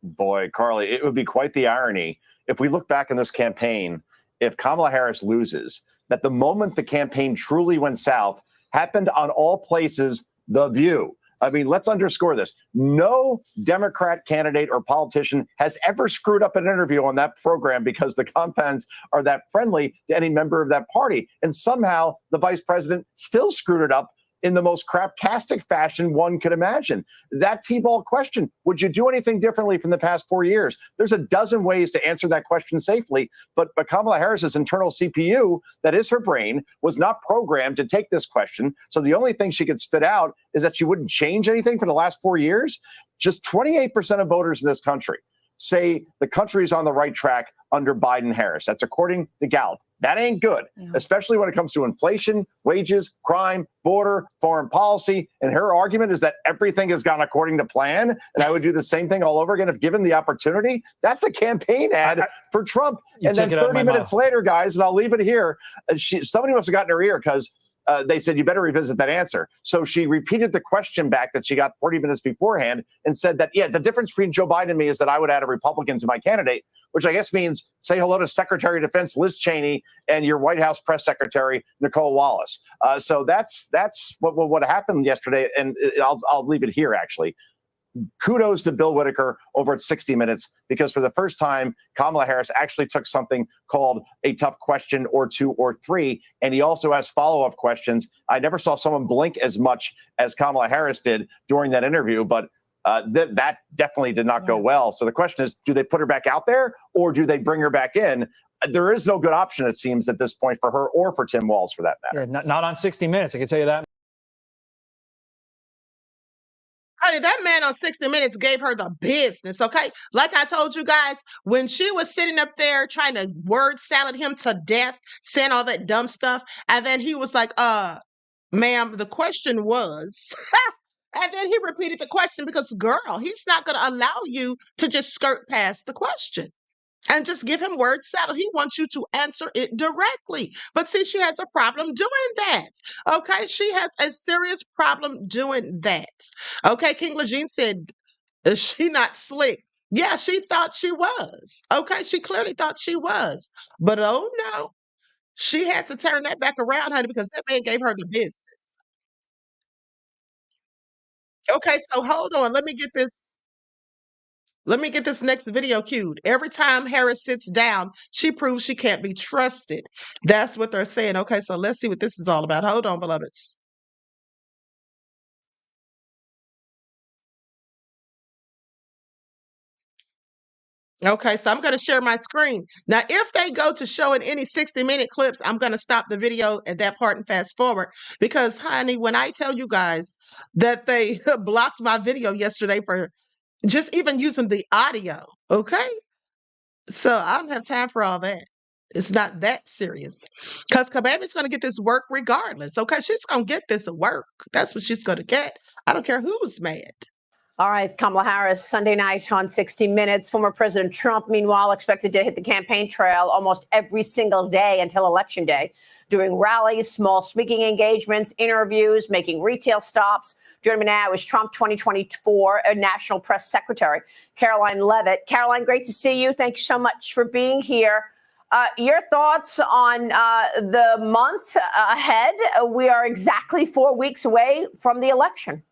Boy, Carly, it would be quite the irony if we look back in this campaign, if Kamala Harris loses, that the moment the campaign truly went south happened on all places, The View. I mean, let's underscore this. No Democrat candidate or politician has ever screwed up an interview on that program because the confines are that friendly to any member of that party. And somehow the vice president still screwed it up in the most craptastic fashion one could imagine. That T-ball question, would you do anything differently from the past 4 years? There's a dozen ways to answer that question safely, but Kamala Harris's internal CPU, that is her brain, was not programmed to take this question. So the only thing she could spit out is that she wouldn't change anything for the last 4 years. Just 28% of voters in this country say the country is on the right track under Biden-Harris. That's according to Gallup. That ain't good, especially when it comes to inflation, wages, crime, border, foreign policy. And her argument is that everything has gone according to plan. And I would do the same thing all over again if given the opportunity. That's a campaign ad for Trump. And then 30 minutes later, guys, and I'll leave it here, somebody must have gotten her ear because they said, you better revisit that answer. So she repeated the question back that she got 40 minutes beforehand and said that, yeah, the difference between Joe Biden and me is that I would add a Republican to my candidate, which I guess means say hello to Secretary of Defense Liz Cheney and your White House press secretary, Nicole Wallace. So that's what happened yesterday. And I'll leave it here, actually. Kudos to Bill Whitaker over at 60 Minutes, because for the first time, Kamala Harris actually took something called a tough question or two or three, and he also has follow-up questions. I never saw someone blink as much as Kamala Harris did during that interview, but that definitely did not go well. So the question is, do they put her back out there or do they bring her back in? There is no good option, it seems, at this point for her or for Tim Walz, for that matter. Yeah, not on 60 Minutes, I can tell you that. Honey, that man on 60 Minutes gave her the business, okay? Like I told you guys, when she was sitting up there trying to word salad him to death, saying all that dumb stuff, and then he was like, ma'am, the question was... And then he repeated the question because, girl, he's not going to allow you to just skirt past the question and just give him word salad. He wants you to answer it directly. But see, she has a problem doing that. Okay, she has a serious problem doing that. Okay, King Lejeune said, is she not slick? Yeah, she thought she was. Okay, she clearly thought she was. But oh no, she had to turn that back around, honey, because that man gave her the business. Okay, so hold on. Let me get this next video queued. Every time Harris sits down, she proves she can't be trusted. That's what they're saying. Okay, so let's see what this is all about. Hold on, beloveds. Okay, so I'm going to share my screen. Now, if they go to showing any 60-minute clips, I'm going to stop the video at that part and fast forward. Because, honey, when I tell you guys that they blocked my video yesterday for just even using the audio, okay? So I don't have time for all that. It's not that serious. Because Kabami's going to get this work regardless, okay? She's going to get this work. That's what she's going to get. I don't care who's mad. All right, Kamala Harris, Sunday night on 60 Minutes. Former President Trump, meanwhile, expected to hit the campaign trail almost every single day until Election Day, doing rallies, small speaking engagements, interviews, making retail stops. Joining me now is Trump 2024 National Press Secretary, Caroline Leavitt. Caroline, great to see you. Thank you so much for being here. Your thoughts on the month ahead? We are exactly 4 weeks away from the election.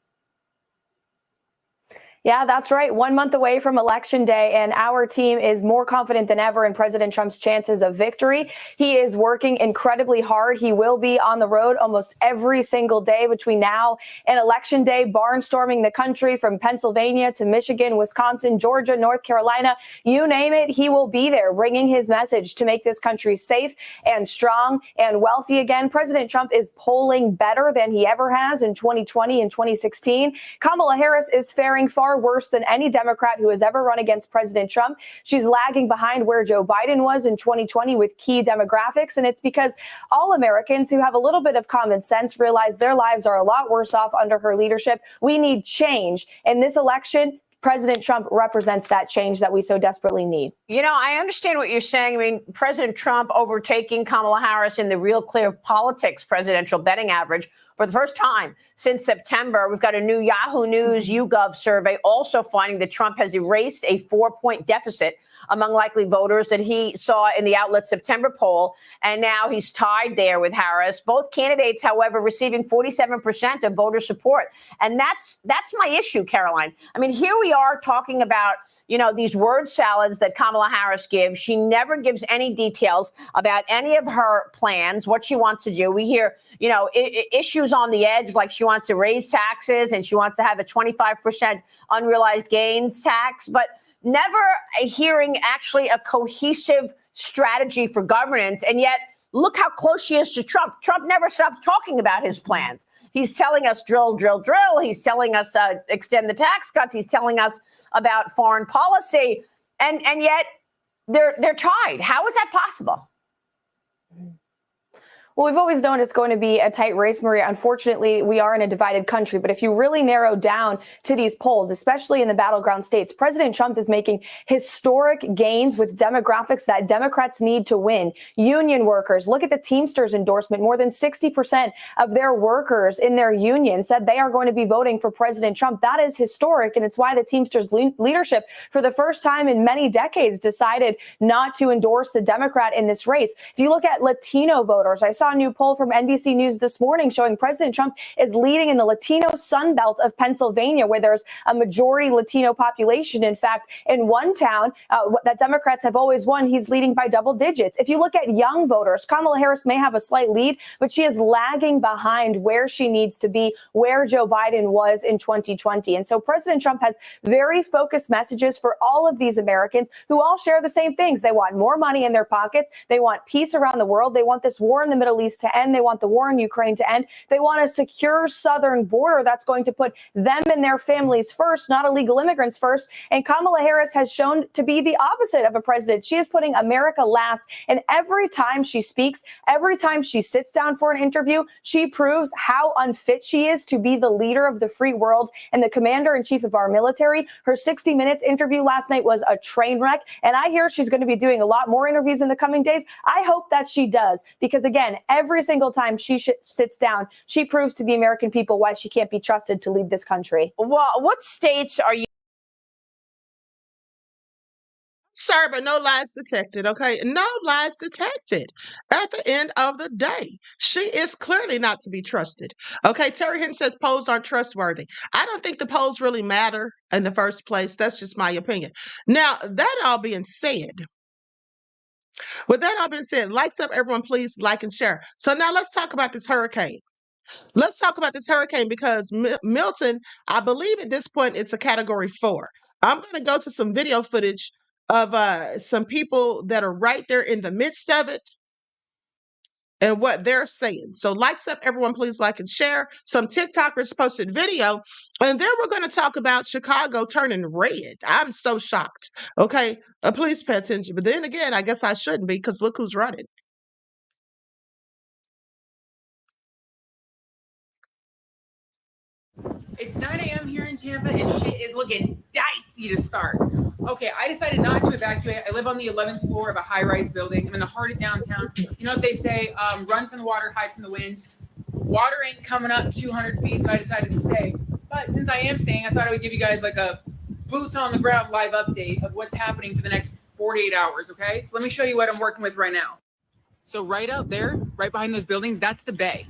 Yeah, that's right. 1 month away from Election Day, and our team is more confident than ever in President Trump's chances of victory. He is working incredibly hard. He will be on the road almost every single day between now and Election Day, barnstorming the country from Pennsylvania to Michigan, Wisconsin, Georgia, North Carolina, you name it. He will be there bringing his message to make this country safe and strong and wealthy again. President Trump is polling better than he ever has in 2020 and 2016. Kamala Harris is faring far worse than any Democrat who has ever run against President Trump. She's lagging behind where Joe Biden was in 2020 with key demographics. And it's because all Americans who have a little bit of common sense realize their lives are a lot worse off under her leadership. We need change. In this election, President Trump represents that change that we so desperately need. You know, I understand what you're saying. I mean, President Trump overtaking Kamala Harris in the Real Clear Politics presidential betting average for the first time since September. We've got a new Yahoo News YouGov survey also finding that Trump has erased a 4-point deficit among likely voters that he saw in the outlet September poll. And now he's tied there with Harris. Both candidates, however, receiving 47% of voter support. And that's my issue, Caroline. I mean, here we are talking about, you know, these word salads that Kamala Harris gives. She never gives any details about any of her plans, what she wants to do. We hear, you know, issues on the edge, like she wants to raise taxes and she wants to have a 25% unrealized gains tax, but never hearing actually a cohesive strategy for governance. And yet, look how close she is to Trump. Trump never stops talking about his plans. He's telling us drill, drill, drill. He's telling us extend the tax cuts. He's telling us about foreign policy. And yet they're tied. How is that possible? Well, we've always known it's going to be a tight race, Maria. Unfortunately, we are in a divided country. But if you really narrow down to these polls, especially in the battleground states, President Trump is making historic gains with demographics that Democrats need to win. Union workers, look at the Teamsters endorsement. More than 60% of their workers in their union said they are going to be voting for President Trump. That is historic. And it's why the Teamsters leadership, for the first time in many decades, decided not to endorse the Democrat in this race. If you look at Latino voters, I saw a new poll from NBC News this morning showing President Trump is leading in the Latino Sunbelt of Pennsylvania, where there's a majority Latino population. In fact, in one town that Democrats have always won, he's leading by double digits. If you look at young voters, Kamala Harris may have a slight lead, but she is lagging behind where she needs to be, where Joe Biden was in 2020. And so President Trump has very focused messages for all of these Americans who all share the same things. They want more money in their pockets. They want peace around the world. They want this war in the Middle East to end. They want the war in Ukraine to end. They want a secure southern border that's going to put them and their families first, not illegal immigrants first. And Kamala Harris has shown to be the opposite of a president. She is putting America last. And every time she speaks, every time she sits down for an interview, she proves how unfit she is to be the leader of the free world and the commander in chief of our military. Her 60 Minutes interview last night was a train wreck. And I hear she's going to be doing a lot more interviews in the coming days. I hope that she does, because again, every single time she sits down, she proves to the American people why she can't be trusted to lead this country. Well, what states are you? Sir, but no lies detected, okay? No lies detected. At the end of the day, she is clearly not to be trusted. Okay, Terry Hinton says polls aren't trustworthy. I don't think the polls really matter in the first place. That's just my opinion. Now, that all being said, with that all being said, likes up, everyone, please like and share. So now let's talk about this hurricane. Let's talk about this hurricane because Milton, I believe at this point, it's a category 4. I'm going to go to some video footage of some people that are right there in the midst of it and what they're saying. So likes up, everyone, please like and share. Some TikTokers posted video, and then we're going to talk about Chicago turning red. I'm so shocked. Okay, please pay attention. But then again, I guess I shouldn't be, because look who's running. It's 9 a.m. here in Tampa, and shit is looking dicey to start. Okay, I decided not to evacuate. I live on the 11th floor of a high-rise building. I'm in the heart of downtown. You know what they say, run from the water, hide from the wind. Water ain't coming up 200 feet, so I decided to stay. But since I am staying, I thought I would give you guys like a boots-on-the-ground live update of what's happening for the next 48 hours, okay? So let me show you what I'm working with right now. So right out there, right behind those buildings, that's the bay.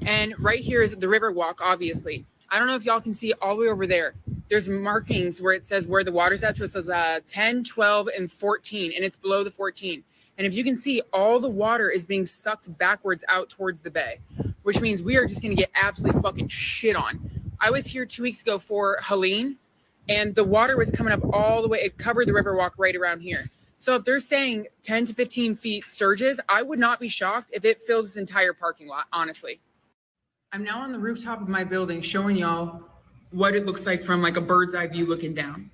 And right here is the river walk, obviously. I don't know if y'all can see all the way over there. there's markings where it says where the water's at. So it says 10, 12, and 14, and it's below the 14. And if you can see, all the water is being sucked backwards out towards the bay, which means we are just going to get absolutely fucking shit on. I was here 2 weeks ago for Helene, and the water was coming up all the way. It covered the Riverwalk right around here. So if they're saying 10 to 15 feet surges, I would not be shocked if it fills this entire parking lot, honestly. I'm now on the rooftop of my building showing y'all what it looks like from like a bird's eye view looking down.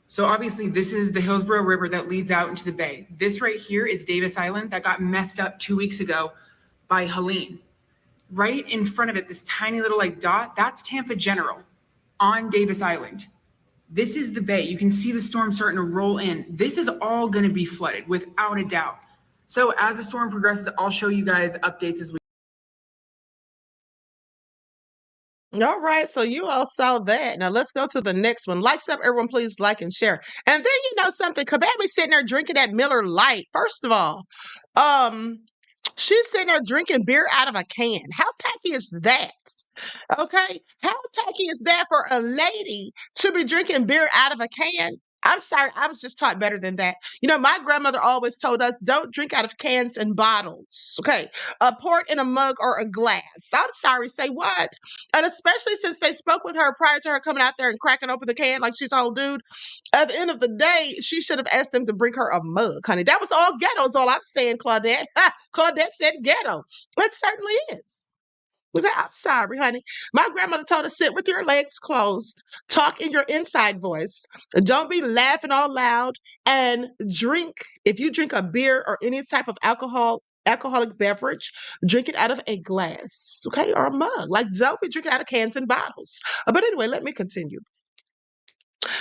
So obviously this is the Hillsborough River that leads out into the bay. This right here is Davis Island that got messed up 2 weeks ago by Helene. Right in front of it, this tiny little like dot, that's Tampa General on Davis Island. This is the bay. You can see the storm starting to roll in. This is all going to be flooded without a doubt. So as the storm progresses, I'll show you guys updates as we. All right, so you all saw that. Now let's go to the next one. Likes up, everyone, please like and share. And then you know something, Kabami's sitting there drinking that Miller Lite. First of all, she's sitting there drinking beer out of a can. How tacky is that? Okay, how tacky is that for a lady to be drinking beer out of a can? I'm sorry, I was just taught better than that. You know, my grandmother always told us, don't drink out of cans and bottles. Okay, pour it in a mug or a glass. I'm sorry, say what? And especially since they spoke with her prior to her coming out there and cracking open the can like she's a whole dude. At the end of the day, she should have asked them to bring her a mug, honey. That was all ghetto is all I'm saying, Claudette. Claudette said ghetto. It certainly is. Okay, I'm sorry, honey. My grandmother told us sit with your legs closed, talk in your inside voice, don't be laughing all loud, and drink. If you drink a beer or any type of alcoholic beverage, drink it out of a glass, okay, or a mug. Like, don't be drinking out of cans and bottles. But anyway, let me continue.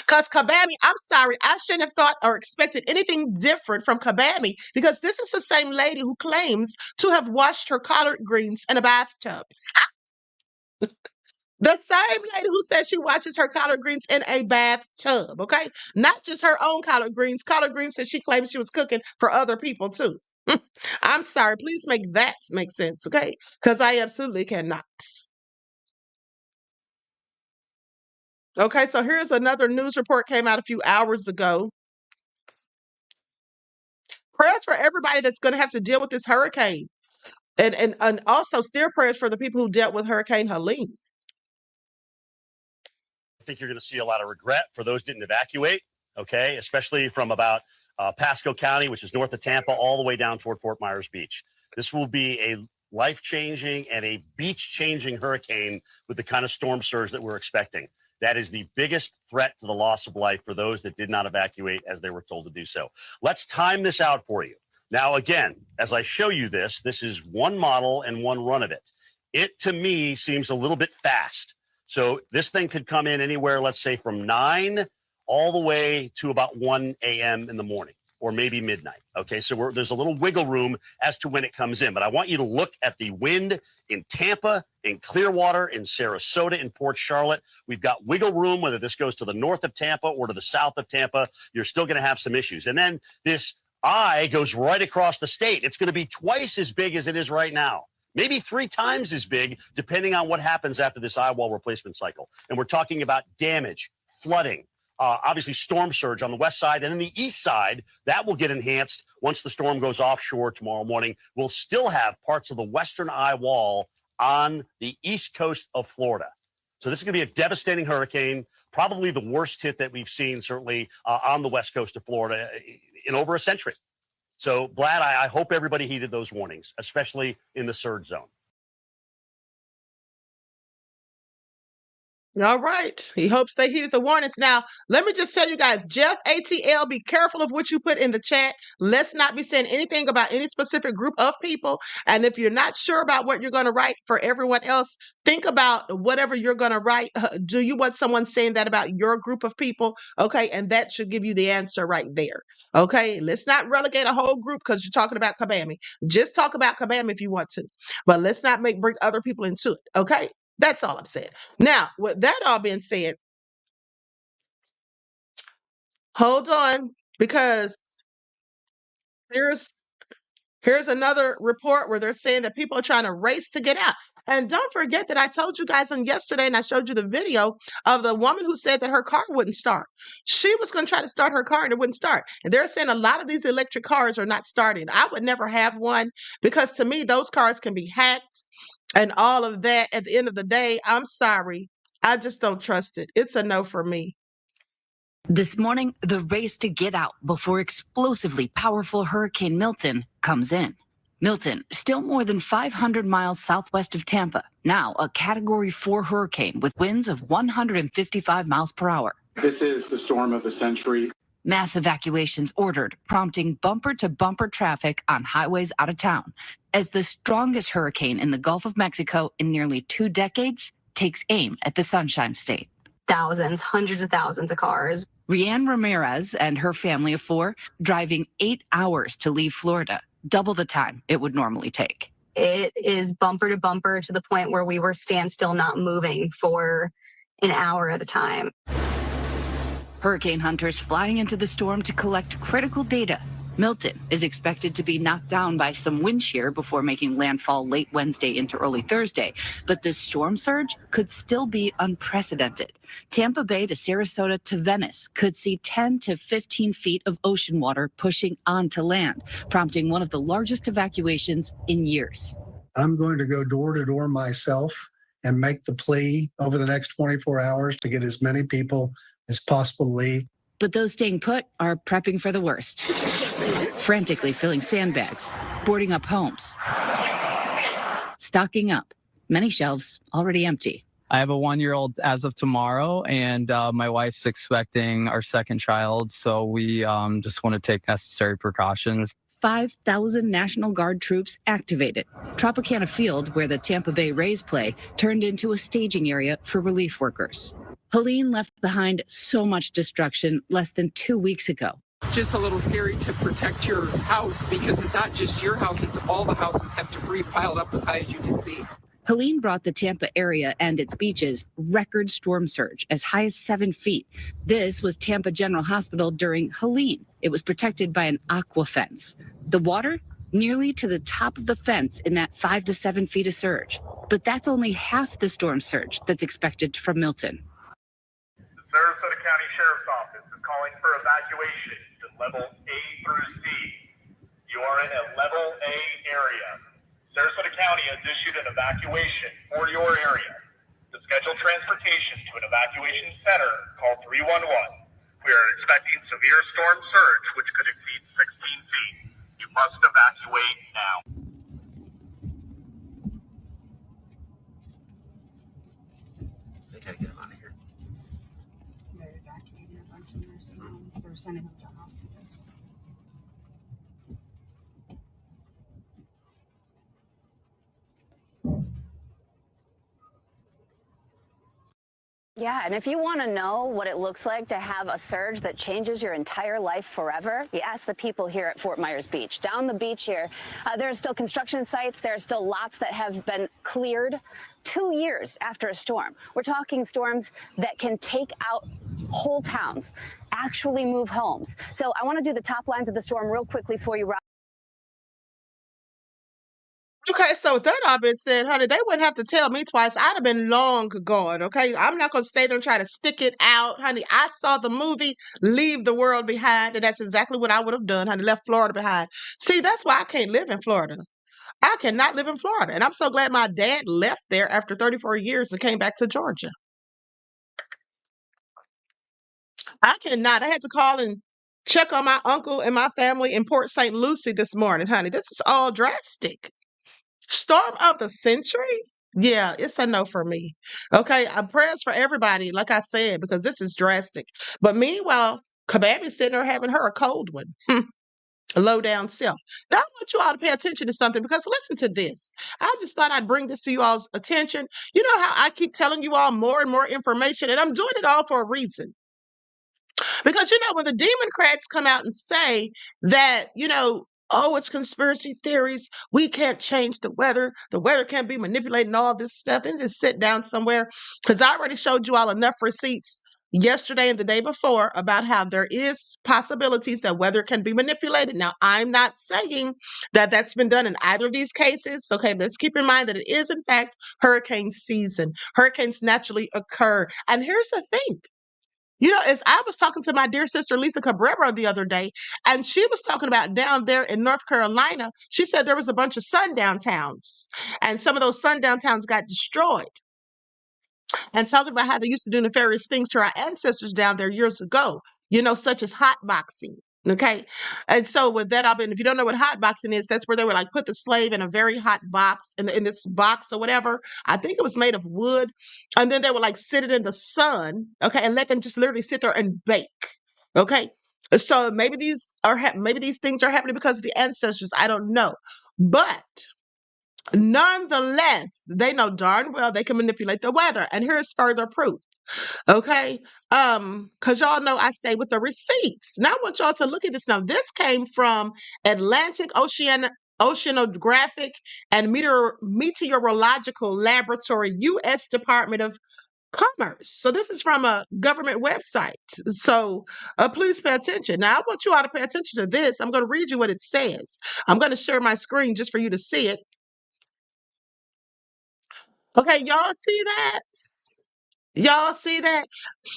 Because Kabami, I'm sorry, I shouldn't have thought or expected anything different from Kabami because this is the same lady who claims to have washed her collard greens in a bathtub. The same lady who says she watches her collard greens in a bathtub, okay? Not just her own collard greens that she claims she was cooking for other people too. I'm sorry, please make that make sense, okay? Because I absolutely cannot. Okay, so here's another news report came out a few hours ago. Prayers for everybody that's going to have to deal with this hurricane. And also still prayers for the people who dealt with Hurricane Helene. I think you're going to see a lot of regret for those who didn't evacuate, okay, especially from about Pasco County, which is north of Tampa, all the way down toward Fort Myers Beach. This will be a life-changing and a beach-changing hurricane with the kind of storm surge that we're expecting. That is the biggest threat to the loss of life for those that did not evacuate as they were told to do so. Let's time this out for you. Now, again, as I show you this is one model and one run of it. It, to me, seems a little bit fast. So this thing could come in anywhere, let's say from 9 all the way to about 1 a.m. in the morning or maybe midnight. Okay, so there's a little wiggle room as to when it comes in. But I want you to look at the wind in Tampa, in Clearwater, in Sarasota, in Port Charlotte. We've got wiggle room, whether this goes to the north of Tampa or to the south of Tampa. You're still going to have some issues. And then this eye goes right across the state. It's going to be twice as big as it is right now. Maybe 3 times as big, depending on what happens after this eye wall replacement cycle. And we're talking about damage, flooding, obviously storm surge on the west side. And then the east side, that will get enhanced once the storm goes offshore tomorrow morning. We'll still have parts of the western eye wall on the east coast of Florida. So this is going to be a devastating hurricane, probably the worst hit that we've seen, certainly on the west coast of Florida in over a century. So, Vlad, I hope everybody heeded those warnings, especially in the surge zone. All right. He hopes they heeded the warnings. Now, let me just tell you guys, Jeff ATL, be careful of what you put in the chat. Let's not be saying anything about any specific group of people. And if you're not sure about what you're going to write for everyone else, think about whatever you're going to write. Do you want someone saying that about your group of people? Okay. And that should give you the answer right there. Okay. Let's not relegate a whole group because you're talking about Kabami. Just talk about Kabami if you want to, but let's not bring other people into it. Okay. That's all I'm saying. Now, with that all being said, hold on, because here's Here's another report where they're saying that people are trying to race to get out. And don't forget that I told you guys on yesterday, and I showed you the video of the woman who said that her car wouldn't start. She was going to try to start her car and it wouldn't start. And they're saying a lot of these electric cars are not starting. I would never have one because to me, those cars can be hacked and all of that. At the end of the day, I'm sorry. I just don't trust it. It's a no for me. This morning, the race to get out before explosively powerful Hurricane Milton comes in. Milton, still more than 500 miles southwest of Tampa, now a Category 4 hurricane with winds of 155 miles per hour. This is the storm of the century. Mass evacuations ordered, prompting bumper-to-bumper traffic on highways out of town, as the strongest hurricane in the Gulf of Mexico in nearly 2 decades takes aim at the Sunshine State. Thousands, hundreds of thousands of cars. Rianne Ramirez and her family of 4 driving 8 hours to leave Florida, double the time it would normally take. It is bumper to bumper to the point where we were standstill, not moving for an hour at a time. Hurricane hunters flying into the storm to collect critical data. Milton is expected to be knocked down by some wind shear before making landfall late Wednesday into early Thursday, but this storm surge could still be unprecedented. Tampa Bay to Sarasota to Venice could see 10 to 15 feet of ocean water pushing onto land, prompting one of the largest evacuations in years. I'm going to go door to door myself and make the plea over the next 24 hours to get as many people as possible to leave. But those staying put are prepping for the worst, frantically filling sandbags, boarding up homes, stocking up, many shelves already empty. I have a 1-year-old as of tomorrow, and my wife's expecting our second child, so we just want to take necessary precautions. 5,000 National Guard troops activated. Tropicana Field, where the Tampa Bay Rays play, turned into a staging area for relief workers. Helene left behind so much destruction less than 2 weeks ago. It's just a little scary to protect your house because it's not just your house, it's all the houses have debris piled up as high as you can see. Helene brought the Tampa area and its beaches record storm surge as high as 7 feet. This was Tampa General Hospital during Helene. It was protected by an aqua fence. The water nearly to the top of the fence in that 5 to 7 feet of surge. But that's only half the storm surge that's expected from Milton. The Sarasota County Sheriff's Office is calling for evacuation to level A through C. You are in a level A area. Sarasota County has issued an evacuation for your area. To schedule transportation to an evacuation center, call 311. We are expecting severe storm surge, which could exceed 16 feet. You must evacuate now. They gotta get them out of here. They're evacuating a bunch of nursing homes. They're sending them to hospitals. Yeah, and if you want to know what it looks like to have a surge that changes your entire life forever, you ask the people here at Fort Myers Beach. Down the beach here, there are still construction sites. There are still lots that have been cleared 2 years after a storm. We're talking storms that can take out whole towns, actually move homes. So I want to do the top lines of the storm real quickly for you, Rob. Okay, so with that all been said, honey, they wouldn't have to tell me twice. I'd have been long gone, okay? I'm not going to stay there and try to stick it out, honey. I saw the movie Leave the World Behind, and that's exactly what I would have done, honey, left Florida behind. See, that's why I can't live in Florida. I cannot live in Florida, and I'm so glad my dad left there after 34 years and came back to Georgia. I cannot. I had to call and check on my uncle and my family in Port St. Lucie this morning, honey. This is all drastic. Storm of the century? Yeah, it's a no for me. Okay, prayers for everybody, like I said, because this is drastic. But meanwhile, Kababi's sitting there having her a cold one. A low down self. Now, I want you all to pay attention to something because listen to this. I just thought I'd bring this to you all's attention. You know how I keep telling you all more and more information, and I'm doing it all for a reason. Because, you know, when the Democrats come out and say that, you know, oh, it's conspiracy theories, we can't change the weather can't be manipulated and all this stuff, and just sit down somewhere. Because I already showed you all enough receipts yesterday and the day before about how there is possibilities that weather can be manipulated. Now, I'm not saying that that's been done in either of these cases. Okay, let's keep in mind that it is, in fact, hurricane season. Hurricanes naturally occur. And here's the thing. You know, as I was talking to my dear sister Lisa Cabrera the other day, and she was talking about down there in North Carolina, she said there was a bunch of sundown towns, and some of those sundown towns got destroyed. And talking about how they used to do nefarious things to our ancestors down there years ago, you know, such as hotboxing. Okay. And so with that, if you don't know what hotboxing is, that's where they would like put the slave in a very hot box in this box or whatever. I think it was made of wood. And then they would like sit it in the sun. Okay. And let them just literally sit there and bake. Okay. So maybe maybe these things are happening because of the ancestors. I don't know. But nonetheless, they know darn well they can manipulate the weather. And here's further proof. Okay. Because y'all know I stay with the receipts. Now I want y'all to look at this. Now, this came from Atlantic Oceanographic and Meteorological Laboratory, U.S. Department of Commerce. So this is from a government website. So please pay attention. Now I want you all to pay attention to this. I'm going to read you what it says. I'm going to share my screen just for you to see it. Okay, y'all see that? Y'all see that?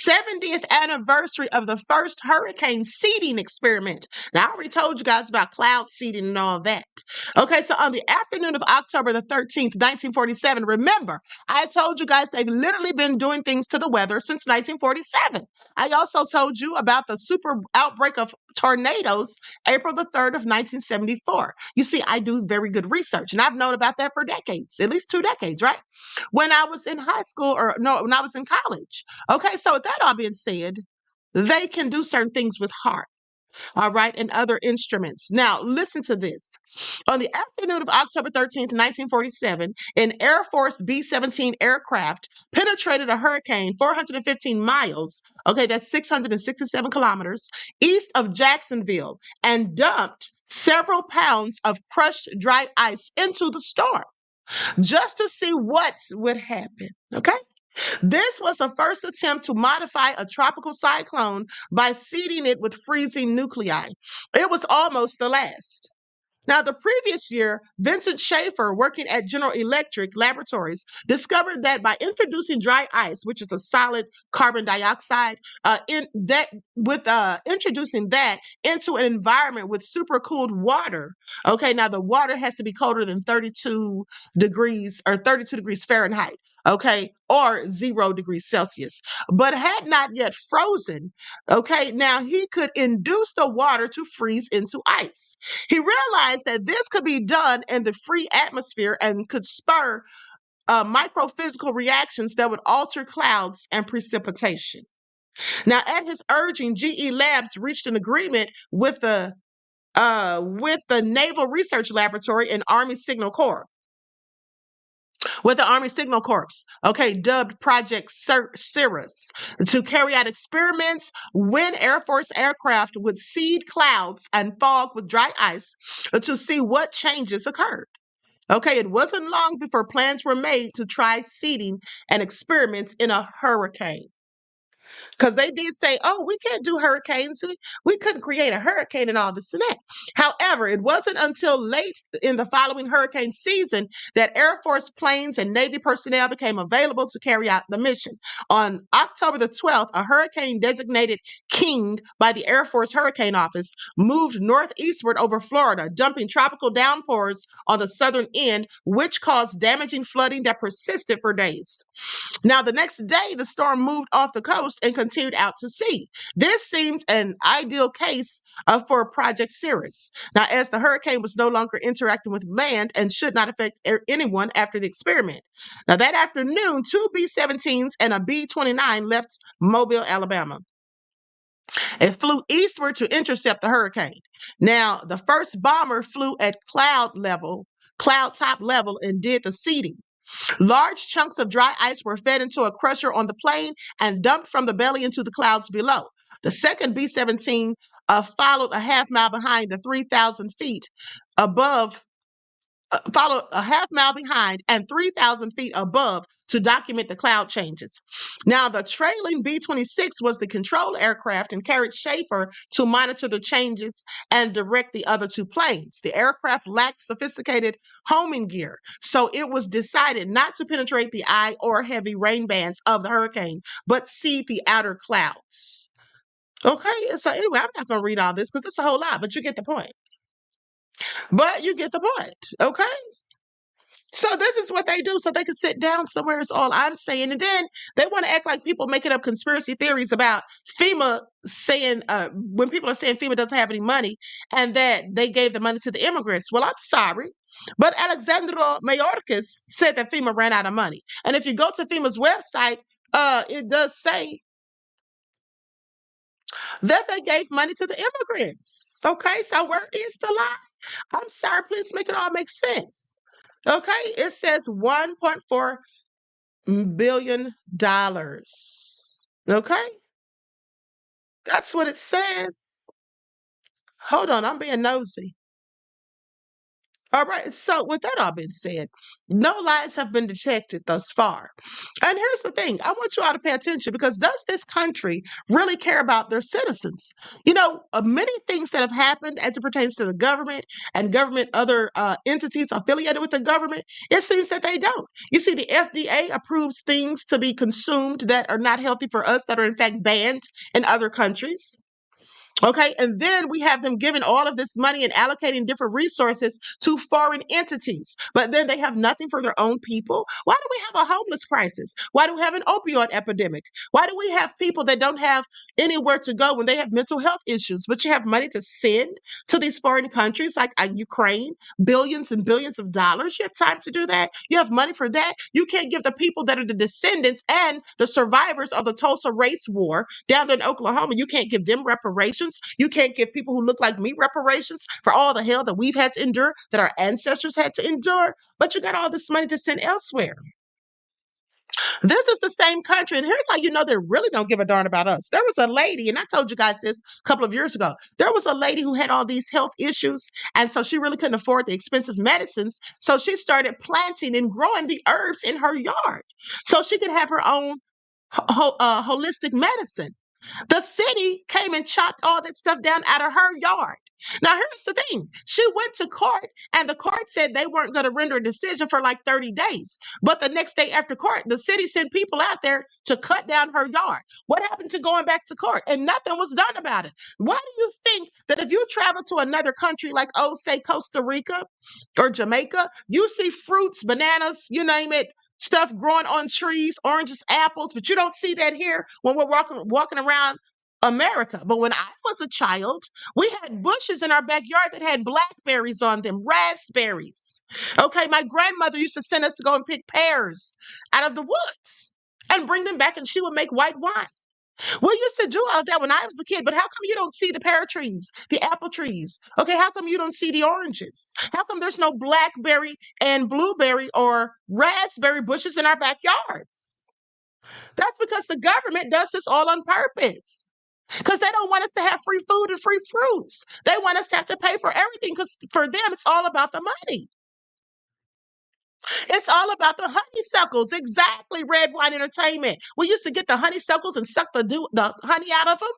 70th anniversary of the first hurricane seeding experiment. Now, I already told you guys about cloud seeding and all that. Okay, so on the afternoon of October the 13th, 1947, remember, I told you guys they've literally been doing things to the weather since 1947. I also told you about the super outbreak of tornadoes April the 3rd of 1974. You see, I do very good research, and I've known about that for decades, at least 2 decades, right? When I was in high school, when I was in college. Okay, so with that all being said, they can do certain things with heart, all right, and other instruments. Now, listen to this. On the afternoon of October 13th, 1947, an Air Force B-17 aircraft penetrated a hurricane 415 miles, okay, that's 667 kilometers, east of Jacksonville and dumped several pounds of crushed dry ice into the storm just to see what would happen. Okay. This was the first attempt to modify a tropical cyclone by seeding it with freezing nuclei. It was almost the last. Now, the previous year, Vincent Schaefer, working at General Electric Laboratories, discovered that by introducing dry ice, which is a solid carbon dioxide, introducing that into an environment with supercooled water. Okay, now the water has to be colder than 32 degrees or 32 degrees Fahrenheit. Okay, or 0 degrees Celsius, but had not yet frozen. Okay, now he could induce the water to freeze into ice. He realized that this could be done in the free atmosphere and could spur microphysical reactions that would alter clouds and precipitation. Now, at his urging, GE Labs reached an agreement with the Naval Research Laboratory and Army Signal Corps. With the Army Signal Corps, okay, dubbed Project Cirrus, to carry out experiments when Air Force aircraft would seed clouds and fog with dry ice to see what changes occurred. Okay, it wasn't long before plans were made to try seeding and experiments in a hurricane. Because they did say, oh, we can't do hurricanes. We couldn't create a hurricane and all this and that. However, it wasn't until late in the following hurricane season that Air Force planes and Navy personnel became available to carry out the mission. On October the 12th, a hurricane designated King by the Air Force Hurricane Office moved northeastward over Florida, dumping tropical downpours on the southern end, which caused damaging flooding that persisted for days. Now, the next day, the storm moved off the coast and continued out to sea. This seems an ideal case for Project Cirrus. Now, as the hurricane was no longer interacting with land and should not affect anyone after the experiment. Now, that afternoon, 2 B-17s and a B-29 left Mobile, Alabama. It flew eastward to intercept the hurricane. Now, the first bomber flew at cloud top level, and did the seeding. Large chunks of dry ice were fed into a crusher on the plane and dumped from the belly into the clouds below. The second B-17 followed a half mile behind the 3,000 feet above follow a half mile behind and 3,000 feet above to document the cloud changes. Now, the trailing B-26 was the control aircraft and carried Shakur to monitor the changes and direct the other two planes. The aircraft lacked sophisticated homing gear, so it was decided not to penetrate the eye or heavy rain bands of the hurricane, but see the outer clouds. Okay, so anyway, I'm not going to read all this because it's a whole lot, but you get the point. Okay? So this is what they do so they can sit down somewhere is all I'm saying. And then they want to act like people making up conspiracy theories about FEMA saying, when people are saying FEMA doesn't have any money and that they gave the money to the immigrants. Well, I'm sorry, but Alexandro Mayorkas said that FEMA ran out of money. And if you go to FEMA's website, it does say that they gave money to the immigrants. Okay, so where is the lie? I'm sorry, please make it all make sense. Okay, it says $1.4 billion. Okay, that's what it says. Hold on, I'm being nosy. All right, so with that all being said, no lies have been detected thus far. And here's the thing, I want you all to pay attention because does this country really care about their citizens? You know, many things that have happened as it pertains to the government and government, other entities affiliated with the government, it seems that they don't. You see, the FDA approves things to be consumed that are not healthy for us, that are in fact banned in other countries. Okay, and then we have them giving all of this money and allocating different resources to foreign entities, but then they have nothing for their own people. Why do we have a homeless crisis? Why do we have an opioid epidemic? Why do we have people that don't have anywhere to go when they have mental health issues, but you have money to send to these foreign countries like Ukraine, billions and billions of dollars? You have time to do that? You have money for that? You can't give the people that are the descendants and the survivors of the Tulsa race war down there in Oklahoma, you can't give them reparations. You can't give people who look like me reparations for all the hell that we've had to endure, that our ancestors had to endure, but you got all this money to send elsewhere. This is the same country, and here's how you know they really don't give a darn about us. There was a lady, and I told you guys this a couple of years ago. There was a lady who had all these health issues, and so she really couldn't afford the expensive medicines, so she started planting and growing the herbs in her yard so she could have her own holistic medicine. The city came and chopped all that stuff down out of her yard. Now, here's the thing. She went to court, and the court said they weren't going to render a decision for like 30 days. But the next day after court, the city sent people out there to cut down her yard. What happened to going back to court? And nothing was done about it. Why do you think that if you travel to another country like, oh, say Costa Rica or Jamaica, you see fruits, bananas, you name it, stuff growing on trees, oranges, apples, but you don't see that here when we're walking around America. But when I was a child, we had bushes in our backyard that had blackberries on them, raspberries. Okay, my grandmother used to send us to go and pick pears out of the woods and bring them back, and she would make white wine. We used to do all of that when I was a kid, but how come you don't see the pear trees, the apple trees? Okay, how come you don't see the oranges? How come there's no blackberry and blueberry or raspberry bushes in our backyards? That's because the government does this all on purpose. Because they don't want us to have free food and free fruits. They want us to have to pay for everything because for them, it's all about the money. It's all about the honeysuckles. Exactly, Red Wine Entertainment. We used to get the honeysuckles and suck the honey out of them.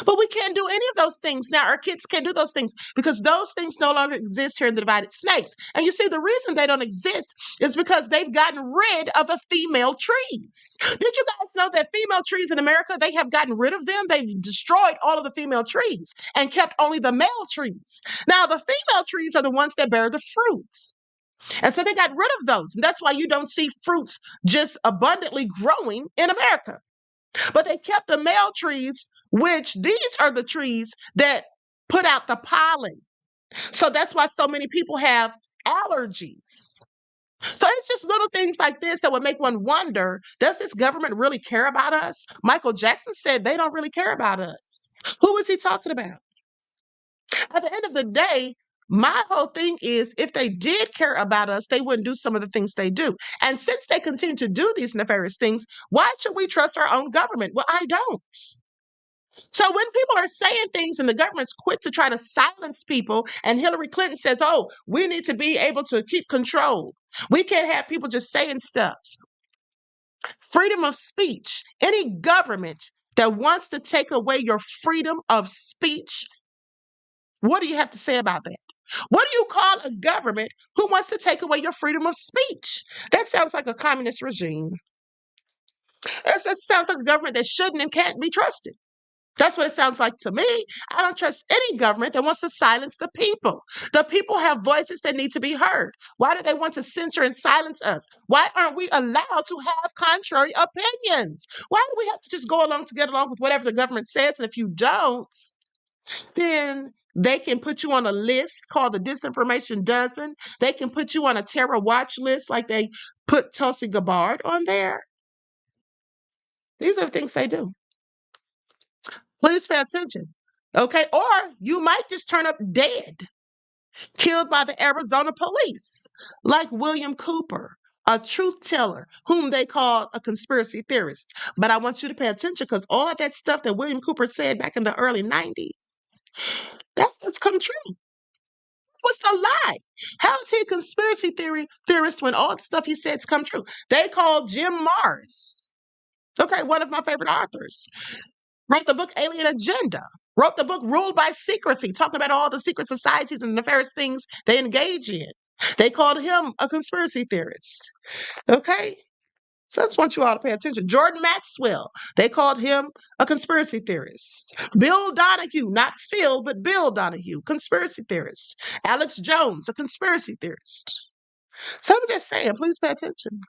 But we can't do any of those things now. Our kids can't do those things because those things no longer exist here in the divided states. And you see, the reason they don't exist is because they've gotten rid of the female trees. Did you guys know that female trees in America, they have gotten rid of them? They've destroyed all of the female trees and kept only the male trees. Now, the female trees are the ones that bear the fruit. And so they got rid of those. And that's why you don't see fruits just abundantly growing in America. But they kept the male trees, which these are the trees that put out the pollen. So that's why so many people have allergies. So it's just little things like this that would make one wonder, does this government really care about us? Michael Jackson said they don't really care about us. Who is he talking about? At the end of the day, my whole thing is if they did care about us, they wouldn't do some of the things they do. And since they continue to do these nefarious things, why should we trust our own government? Well, I don't. So when people are saying things and the government's quick to try to silence people, and Hillary Clinton says, oh, we need to be able to keep control. We can't have people just saying stuff. Freedom of speech. Any government that wants to take away your freedom of speech, what do you have to say about that? What do you call a government who wants to take away your freedom of speech? That sounds like a communist regime. That sounds like a government that shouldn't and can't be trusted. That's what it sounds like to me. I don't trust any government that wants to silence the people. The people have voices that need to be heard. Why do they want to censor and silence us? Why aren't we allowed to have contrary opinions? Why do we have to just go along to get along with whatever the government says? And if you don't, then they can put you on a list called the Disinformation Dozen. They can put you on a terror watch list like they put Tulsi Gabbard on there. These are the things they do. Please pay attention. Okay. Or you might just turn up dead, killed by the Arizona police, like William Cooper, a truth teller, whom they called a conspiracy theorist. But I want you to pay attention because all of that stuff that William Cooper said back in the early 90s, that's come true. What's the lie? How is he a conspiracy theorist when all the stuff he said's come true? They called Jim Marrs, okay, one of my favorite authors, wrote the book Alien Agenda, wrote the book Ruled by Secrecy, talking about all the secret societies and nefarious things they engage in. They called him a conspiracy theorist. Okay? So I just want you all to pay attention. Jordan Maxwell, they called him a conspiracy theorist. Bill Donahue, not Phil, but Bill Donahue, conspiracy theorist. Alex Jones, a conspiracy theorist. So I'm just saying, please pay attention.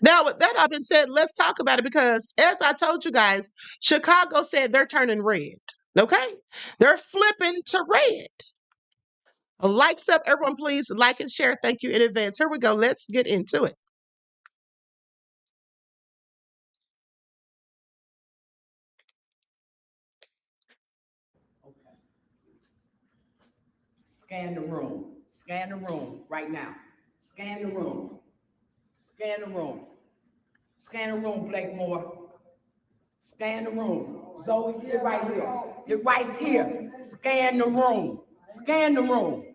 Now, with that all been said, let's talk about it because, as I told you guys, Chicago said they're turning red. Okay? They're flipping to red. Likes up, everyone, please like and share. Thank you in advance. Here we go. Let's get into it. Scan the room. Scan the room right now. Scan the room. Scan the room. Scan the room, Blakemore. Scan the room. Zoe, get right here. Get right here. Scan the room. Scan the room.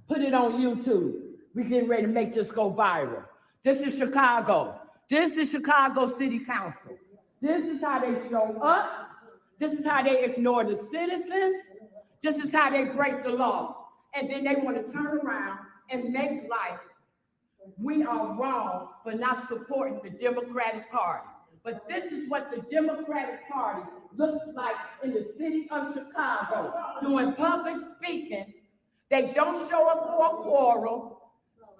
Put it on YouTube. We're getting ready to make this go viral. This is Chicago. This is Chicago City Council. This is how they show up. This is how they ignore the citizens. This is how they break the law. And then they want to turn around and make like we are wrong for not supporting the Democratic Party. But this is what the Democratic Party looks like in the city of Chicago, doing public speaking. They don't show up for a quorum.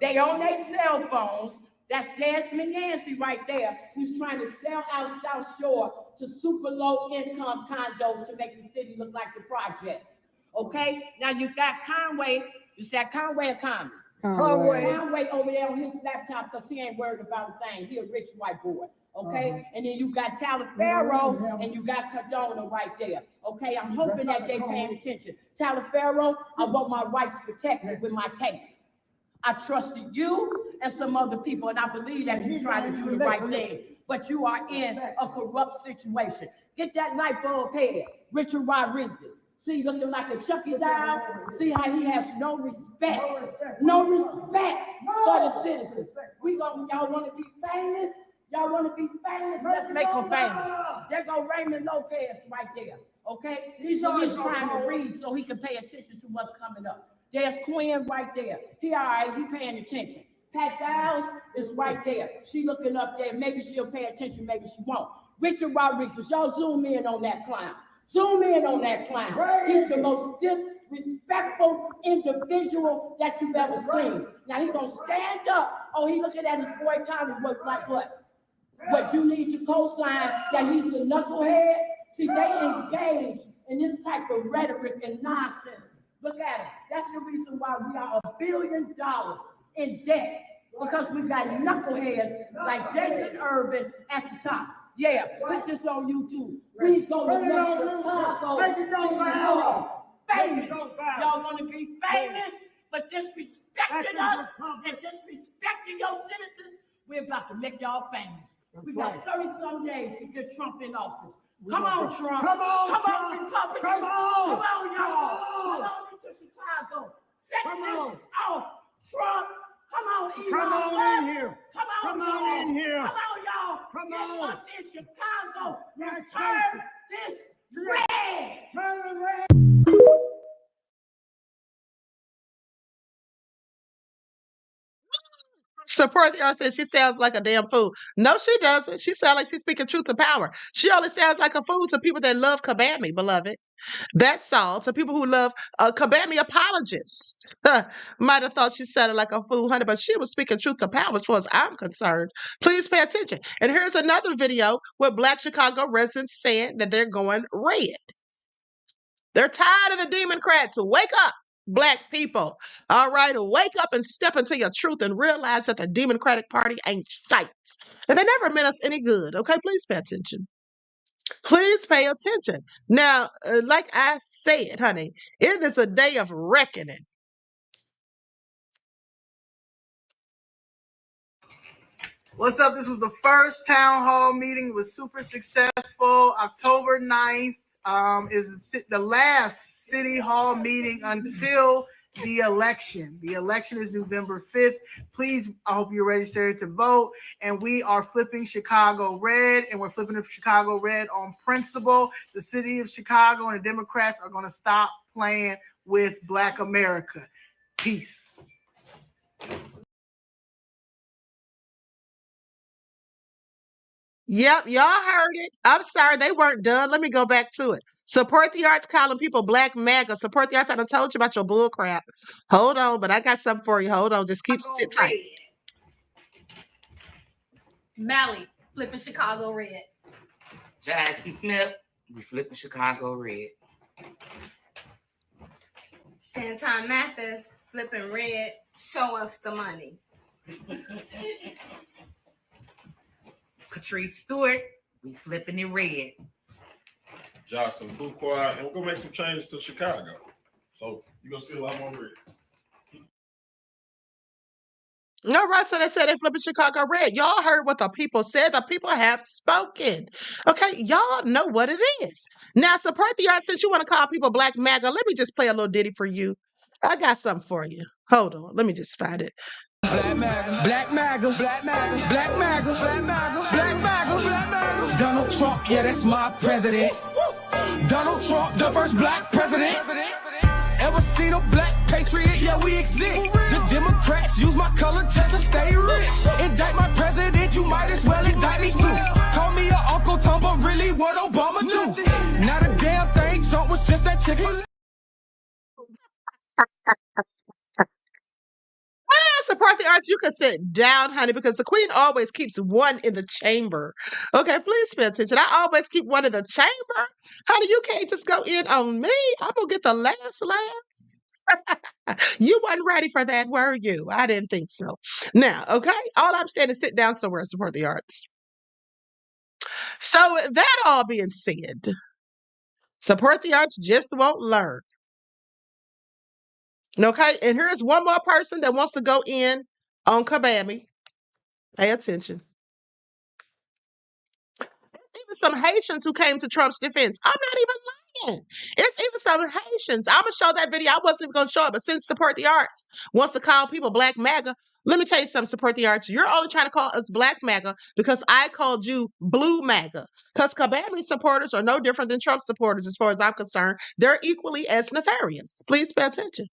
They on their cell phones. That's Jasmine Yancey right there, who's trying to sell out South Shore to super low income condos to make the city look like the projects. Okay? Now you got Conway. You said Conway or Conway? Conway over there on his laptop because he ain't worried about a thing. He a rich white boy. Okay? And then you got Taliaferro and you got Cardona right there. Okay? I'm hoping that they paying attention. Taliaferro, I want my rights protected with my case. I trusted you and some other people, and I believe that you're trying to do the right thing. But you are in a corrupt situation. Get that light bulb head, Richard Rodriguez. See, looking like a Chucky doll. See how he has no respect for the citizens. Y'all want to be famous? Y'all want to be famous? Let's make them famous. There go Raymond Lopez right there. Okay, he's trying to read so he can pay attention to what's coming up. There's Quinn right there. He all right, he paying attention. Pat Dowles is right there. She looking up there. Maybe she'll pay attention, maybe she won't. Richard Rodriguez, y'all zoom in on that clown. Zoom in on that clown. He's the most disrespectful individual that you've ever seen. Now he's gonna stand up. Oh, he looking at his boy Tommy, like what? What you need to co-sign that he's a knucklehead? See, they engage in this type of rhetoric and nonsense. Look at it. That's the reason why we are $1 billion in debt, because we got knuckleheads like Jason Irvin at the top. Yeah, put this on YouTube. We go to Chicago. Famous. Y'all want to be famous, but disrespecting us and disrespecting your citizens, we're about to make y'all famous. We got 30-some days to get Trump in office. Come on, Trump. Come on, Republicans. Come on, y'all. Come on to Chicago. Set this off. Trump, come on, Elon. Come on in here. Come on in here. Come on, y'all. Come on. Up in Chicago. Now turn this red. Turn it red. Support the artist. She sounds like a damn fool. No, she doesn't. She sounds like she's speaking truth to power. She only sounds like a fool to people that love Kabami, beloved. That's all. To people who love Kabami apologists. Might have thought she sounded like a fool, honey, but she was speaking truth to power as far as I'm concerned. Please pay attention. And here's another video with Black Chicago residents saying that they're going red. They're tired of the Democrats. Wake up, Black people. All right, wake up and step into your truth and realize that the Democratic Party ain't shite. And they never meant us any good. Okay, please pay attention. Please pay attention. Now, like I said, honey, it is a day of reckoning. What's up? This was the first town hall meeting. It was super successful. October 9th is the last city hall meeting until the election. The election is November 5th. Please, I hope you're registered to vote. And we are flipping Chicago red, and we're flipping Chicago red on principle. The city of Chicago and the Democrats are going to stop playing with Black America. Peace. Yep, y'all heard it. I'm sorry, they weren't done. Let me go back to it. Support the arts, calling people Black MAGA. Support the arts. I done told you about your bull crap. Hold on, but I got something for you. Hold on. Just keep sit tight. Mally, flipping Chicago red. Jasmine Smith, we flipping Chicago red. Shanton Mathis, flipping red. Show us the money. Patrice Stewart, we flipping it red. Jocelyn Fuqua, and we're gonna make some changes to Chicago. So you're gonna see a lot more red. No, right. So they said they flipping Chicago red. Y'all heard what the people said. The people have spoken. Okay, y'all know what it is. Now, support the arts. Since you want to call people Black MAGA, let me just play a little ditty for you. I got something for you. Hold on. Let me just find it. Black MAGA, Black MAGA, Black MAGA, Black MAGA, Black MAGA, Black MAGA, Black MAGA. Donald Trump, yeah, that's my president. Donald Trump, the first Black president. Ever seen a Black patriot? Yeah, we exist. The Democrats use my color just to stay rich. Indict my president, you might as well indict me too. Call me your Uncle Tom, but really what Obama do? Not a damn thing, Trump was just that chicken. Support the arts. You can sit down, honey, because the queen always keeps one in the chamber. Okay, please pay attention. I always keep one in the chamber. Honey, you can't just go in on me. I'm going to get the last laugh. You wasn't ready for that, were you? I didn't think so. Now, okay, all I'm saying is sit down somewhere and support the arts. So that all being said, support the arts just won't learn. Okay, and here's one more person that wants to go in on Kabami. Pay attention. Even some Haitians who came to Trump's defense. I'm not even lying. It's even some Haitians. I'm going to show that video. I wasn't even going to show it, but since Support the Arts wants to call people Black MAGA, let me tell you something, Support the Arts. You're only trying to call us Black MAGA because I called you Blue MAGA. Because Kabami supporters are no different than Trump supporters as far as I'm concerned. They're equally as nefarious. Please pay attention.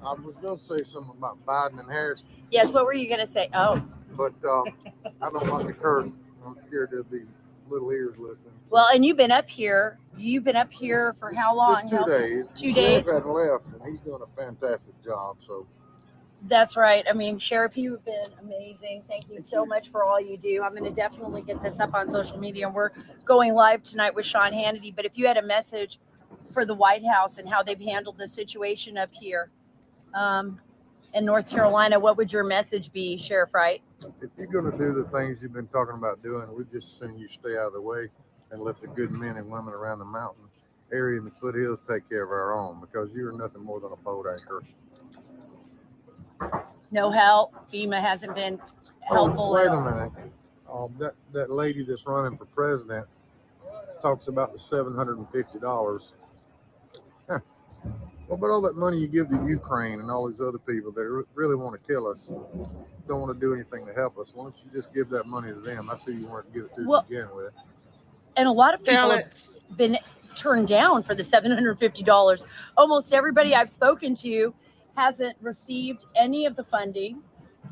I was going to say something about Biden and Harris. Yes, what were you going to say? Oh. But I don't like to curse. I'm scared there'll be little ears listening. Well, and you've been up here. You've been up here for how long? Just 2 days. 2 days. Sheriff hadn't left, and he's doing a fantastic job. So That's right. I mean, Sheriff, you've been amazing. Thank you so much for all you do. I'm going to definitely get this up on social media. And we're going live tonight with Sean Hannity. But if you had a message for the White House and how they've handled the situation up here in North Carolina, what would your message be, Sheriff Wright? if you're going to do the things you've been talking about doing, we just send you stay out of the way and let the good men and women around the mountain area and the foothills take care of our own, because you're nothing more than a boat anchor. No help. FEMA hasn't been helpful. Wait a minute. that lady that's running for president talks about the $750. What about all that money you give to Ukraine and all these other people that really want to kill us, don't want to do anything to help us? Why don't you just give that money to them? That's who you want to give it to begin with. And a lot of people have been turned down for the $750. Almost everybody I've spoken to hasn't received any of the funding,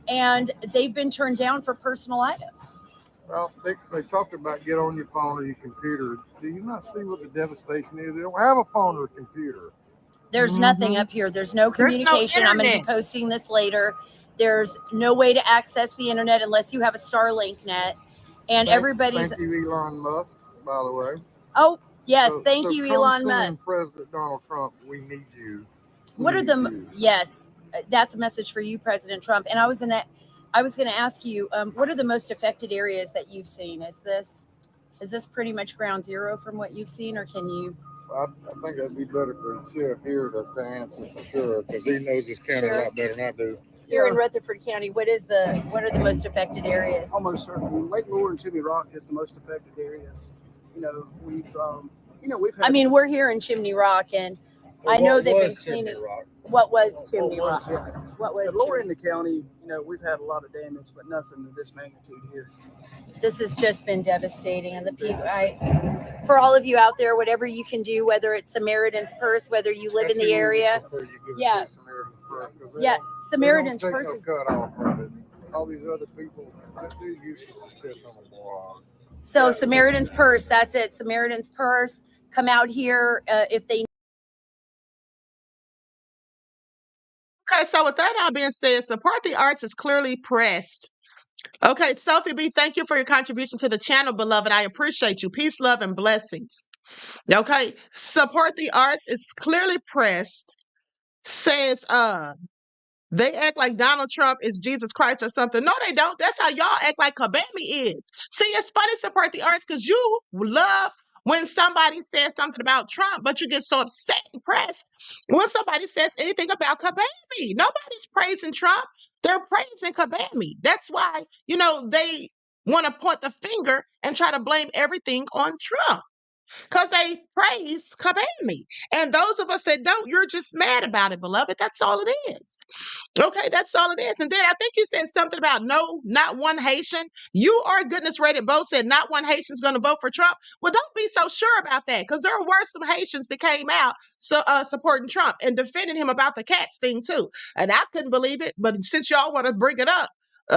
and they've been turned down for personal items. Well, they talked about get on your phone or your computer. Do you not see what the devastation is? They don't have a phone or a computer. There's nothing up here. There's no communication. I'm going to be posting this later. There's no way to access the internet unless you have a Starlink net. And everybody's. Thank you, Elon Musk, by the way. Oh, yes. Thank you, Elon Musk. President Donald Trump, we need you. What are the, yes, that's a message for you, President Trump. And I was going to ask you, what are the most affected areas that you've seen? Is this pretty much ground zero from what you've seen, or can you? I think that'd be better for the sheriff here to answer for sure, because he knows his county a lot better than I do. Here in Rutherford County, what are the most affected areas? Almost certainly, Lake Moore and Chimney Rock is the most affected areas. We've had. I mean, we're here in Chimney Rock, and I know they've been cleaning. What was Chimney Rock? What was lower in the county? We've had a lot of damage, but nothing of this magnitude here. This has just been devastating, and the people. For all of you out there, whatever you can do, whether it's Samaritan's Purse, whether you live in the area, Samaritan's Purse is cut off of it. All these other people that do use this on the blog. So Samaritan's Purse, that's it. Samaritan's Purse, come out here if they. Okay, so with that all being said, support the arts is clearly pressed. Okay, Sophie B, thank you for your contribution to the channel, beloved. I appreciate you. Peace, love, and blessings. Okay, support the arts is clearly pressed. Says, they act like Donald Trump is Jesus Christ or something. No, they don't. That's how y'all act like Kabami is. See, it's funny support the arts because you love when somebody says something about Trump, but you get so upset and pressed when somebody says anything about Kabami. Nobody's praising Trump. They're praising Kabami. That's why, they want to point the finger and try to blame everything on Trump because they praise Kabami. And those of us that don't, you're just mad about it, beloved. That's all it is. Okay, that's all it is. And then I think you said something about no, not one Haitian. You or Goodness Rated Bo said not one Haitian's going to vote for Trump. Well, don't be so sure about that because there were some Haitians that came out supporting Trump and defending him about the cats thing too. And I couldn't believe it. But since y'all want to bring it up,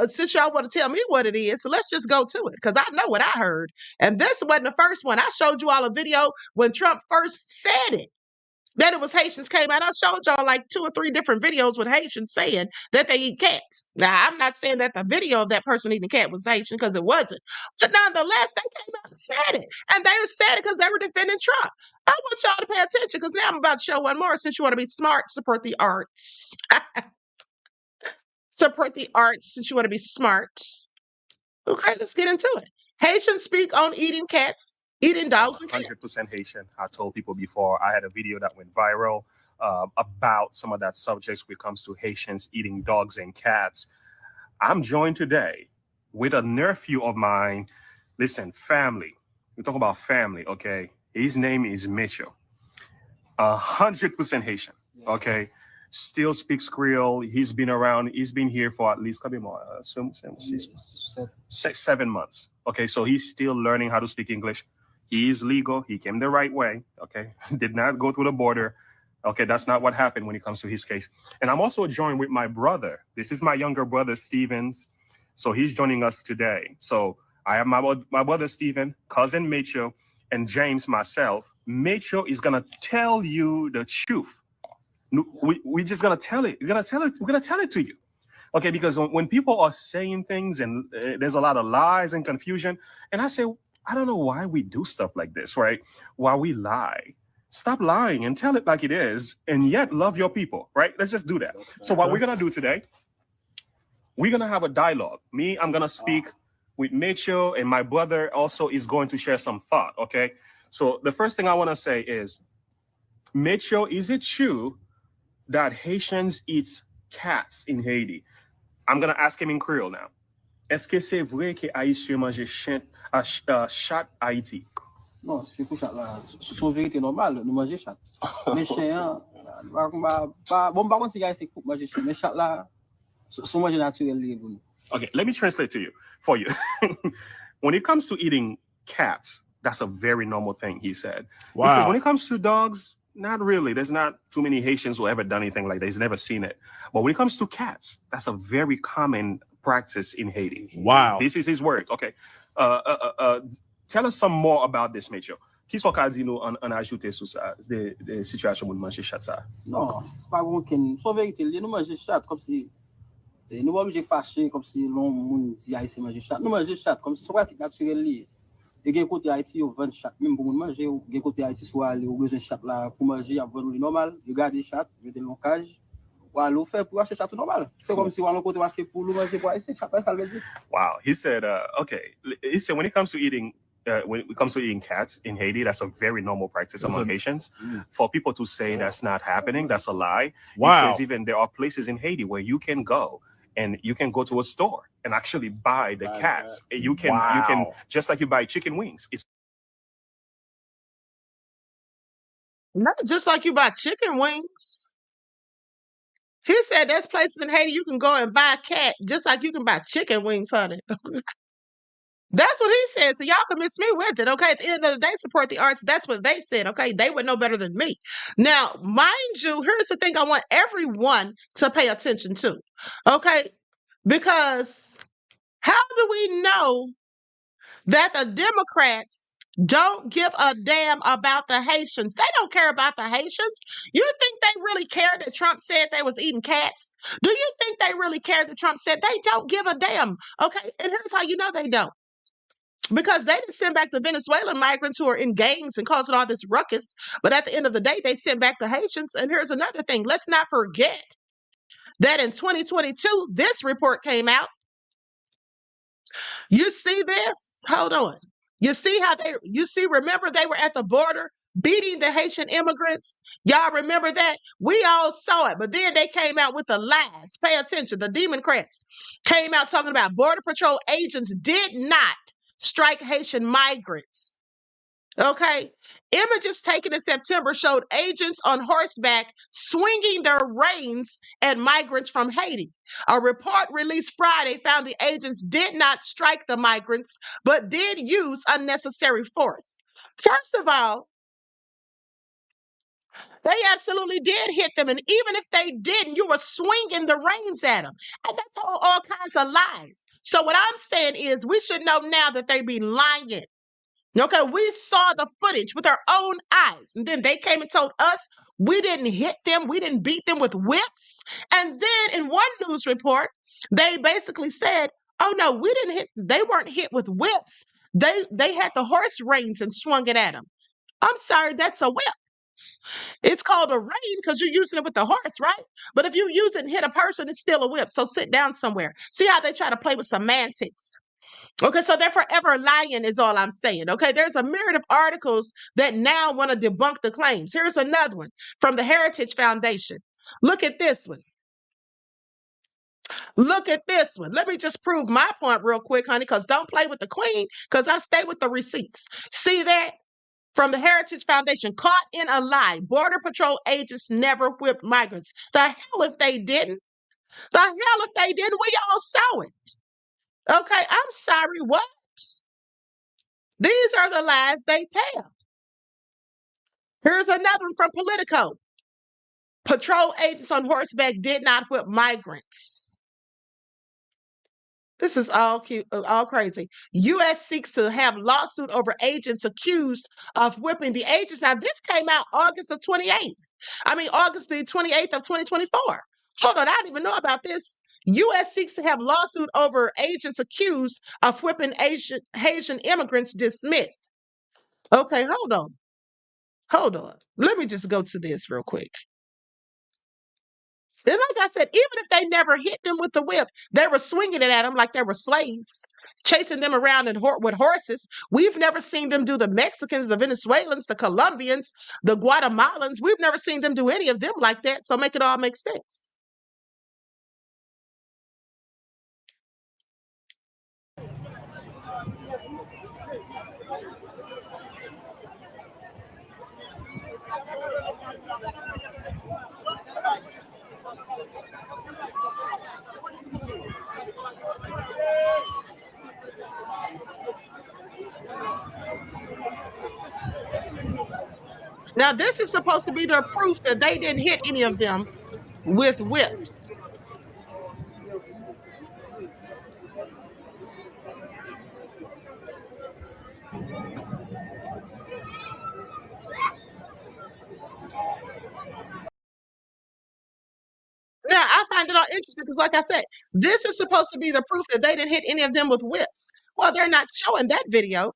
since y'all want to tell me what it is, so let's just go to it because I know what I heard. And this wasn't the first one. I showed you all a video when Trump first said it. That it was Haitians came out. I showed y'all like 2 or 3 different videos with Haitians saying that they eat cats. Now, I'm not saying that the video of that person eating a cat was Haitian because it wasn't. But nonetheless, they came out and said it. And they were said it because they were defending Trump. I want y'all to pay attention because now I'm about to show one more. Since you want to be smart, support the arts. Support the arts since you want to be smart. Okay, let's get into it. Haitians speak on eating cats. Eating dogs and cats. 100% Haitian. I told people before, I had a video that went viral about some of that subjects when it comes to Haitians eating dogs and cats. I'm joined today with a nephew of mine. Listen, family. We talk about family, okay? His name is Mitchell. 100% Haitian, okay? Still speaks Creole. He's been around. He's been here for at least 7 months. Okay, so he's still learning how to speak English. He is legal. He came the right way. Okay, did not go through the border. Okay, that's not what happened when it comes to his case. And I'm also joined with my brother. This is my younger brother, Stevens. So he's joining us today. So I have my brother, Steven, cousin Mitchell, and James, myself. Mitchell is going to tell you the truth. We're just going to tell it. We're going to tell it to you. Okay, because when people are saying things and there's a lot of lies and confusion, and I say, I don't know why we do stuff like this, right? Why we lie. Stop lying and tell it like it is, and yet love your people, right? Let's just do that. So what we're going to do today, we're going to have a dialogue. I'm going to speak with Mitchell, and my brother also is going to share some thought, okay? So the first thing I want to say is, Mitchell, is it true that Haitians eat cats in Haiti? I'm going to ask him in Creole now. Est-ce que c'est vrai que Haïtien mange chat Haïti? Non, c'est pour ça là. C'est une vérité normale, nous manger chat. Mais chien, bon, par contre, c'est c'est pour manger chien. Mais chat là, c'est manger naturel libre. Okay, let me translate for you. When it comes to eating cats, that's a very normal thing, he said. He says, Wow. when it comes to dogs, not really. There's not too many Haitians who ever done anything like that. He's never seen it. But when it comes to cats, that's a very common practice in Haiti. Wow. This is his word. Okay. Tell us some more about this, Major. Qui sont qu'a dit nous en ajouter sur ça, des situations où nous manger chat ça? Non, pas aucune. C'est vérité, nous manger chat comme si nous pas obligé fâcher comme si l'on moun dit Haïtien manger chat. Nous manger chat comme si c'est pratique naturel lié. Et gen côté Haïti yo vend chat même pour manger, gen côté Haïti soit aller ou besoin chat là pour manger à vendre normal, you garder chat, mettre dans cage. Ou alors faire pour acheter chat tout normal. C'est comme si on côté acheter pour manger pour Haïtien, chat ça veut dire. Wow. He said he said when it comes to eating cats in Haiti, that's a very normal practice among Haitians. For people to say that's not happening, that's a lie. Wow. He says even there are places in Haiti where you can go and you can go to a store and actually buy the cats. You can just like you buy chicken wings. It's Not just like you buy chicken wings. He said there's places in Haiti you can go and buy a cat just like you can buy chicken wings, honey. That's what he said. So y'all can miss me with it, okay? At the end of the day, support the arts. That's what they said, okay? They would know better than me. Now, mind you, here's the thing I want everyone to pay attention to, okay? Because how do we know that the Democrats don't give a damn about the Haitians? They don't care about the Haitians. You think they really cared that Trump said they was eating cats? Do you think they really cared that Trump said they don't give a damn? Okay, and here's how you know they don't. Because they didn't send back the Venezuelan migrants who are in gangs and causing all this ruckus. But at the end of the day, they sent back the Haitians. And here's another thing. Let's not forget that in 2022, this report came out. You see this? Hold on. You see remember they were at the border beating the Haitian immigrants? Y'all remember that? We all saw it, but then they came out with the lies. Pay attention. The Democrats came out talking about Border Patrol agents did not strike Haitian migrants. Okay. Images taken in September showed agents on horseback swinging their reins at migrants from Haiti. A report released Friday found the agents did not strike the migrants, but did use unnecessary force. First of all, they absolutely did hit them. And even if they didn't, you were swinging the reins at them. And that's all kinds of lies. So what I'm saying is we should know now that they be lying. Okay, we saw the footage with our own eyes. And then they came and told us we didn't hit them. We didn't beat them with whips. And then in one news report, they basically said, oh no, we didn't hit, they weren't hit with whips. They had the horse reins and swung it at them. I'm sorry, that's a whip. It's called a rein because you're using it with the horse, right? But if you use it and hit a person, it's still a whip. So sit down somewhere. See how they try to play with semantics. Okay, so they're forever lying is all I'm saying. Okay, there's a myriad of articles that now want to debunk the claims. Here's another one from the Heritage Foundation. Look at this one. Look at this one. Let me just prove my point real quick, honey, because don't play with the queen, because I stay with the receipts. See that? From the Heritage Foundation, caught in a lie. Border Patrol agents never whipped migrants. The hell if they didn't. The hell if they didn't. We all saw it. Okay, I'm sorry, what? These are the lies they tell. Here's another one from Politico. Patrol agents on horseback did not whip migrants. This is all crazy. U.S. seeks to have lawsuit over agents accused of whipping the agents. Now, this came out August the 28th of 2024. Hold on, I didn't even know about this. U.S. seeks to have lawsuit over agents accused of whipping Haitian immigrants dismissed. Okay, hold on. Let me just go to this real quick. And like I said, even if they never hit them with the whip, they were swinging it at them like they were slaves, chasing them around with horses. We've never seen them do the Mexicans, the Venezuelans, the Colombians, the Guatemalans. We've never seen them do any of them like that. So make it all make sense. Now, this is supposed to be their proof that they didn't hit any of them with whips. Now, I find it all interesting because, like I said, this is supposed to be the proof that they didn't hit any of them with whips. Well, they're not showing that video.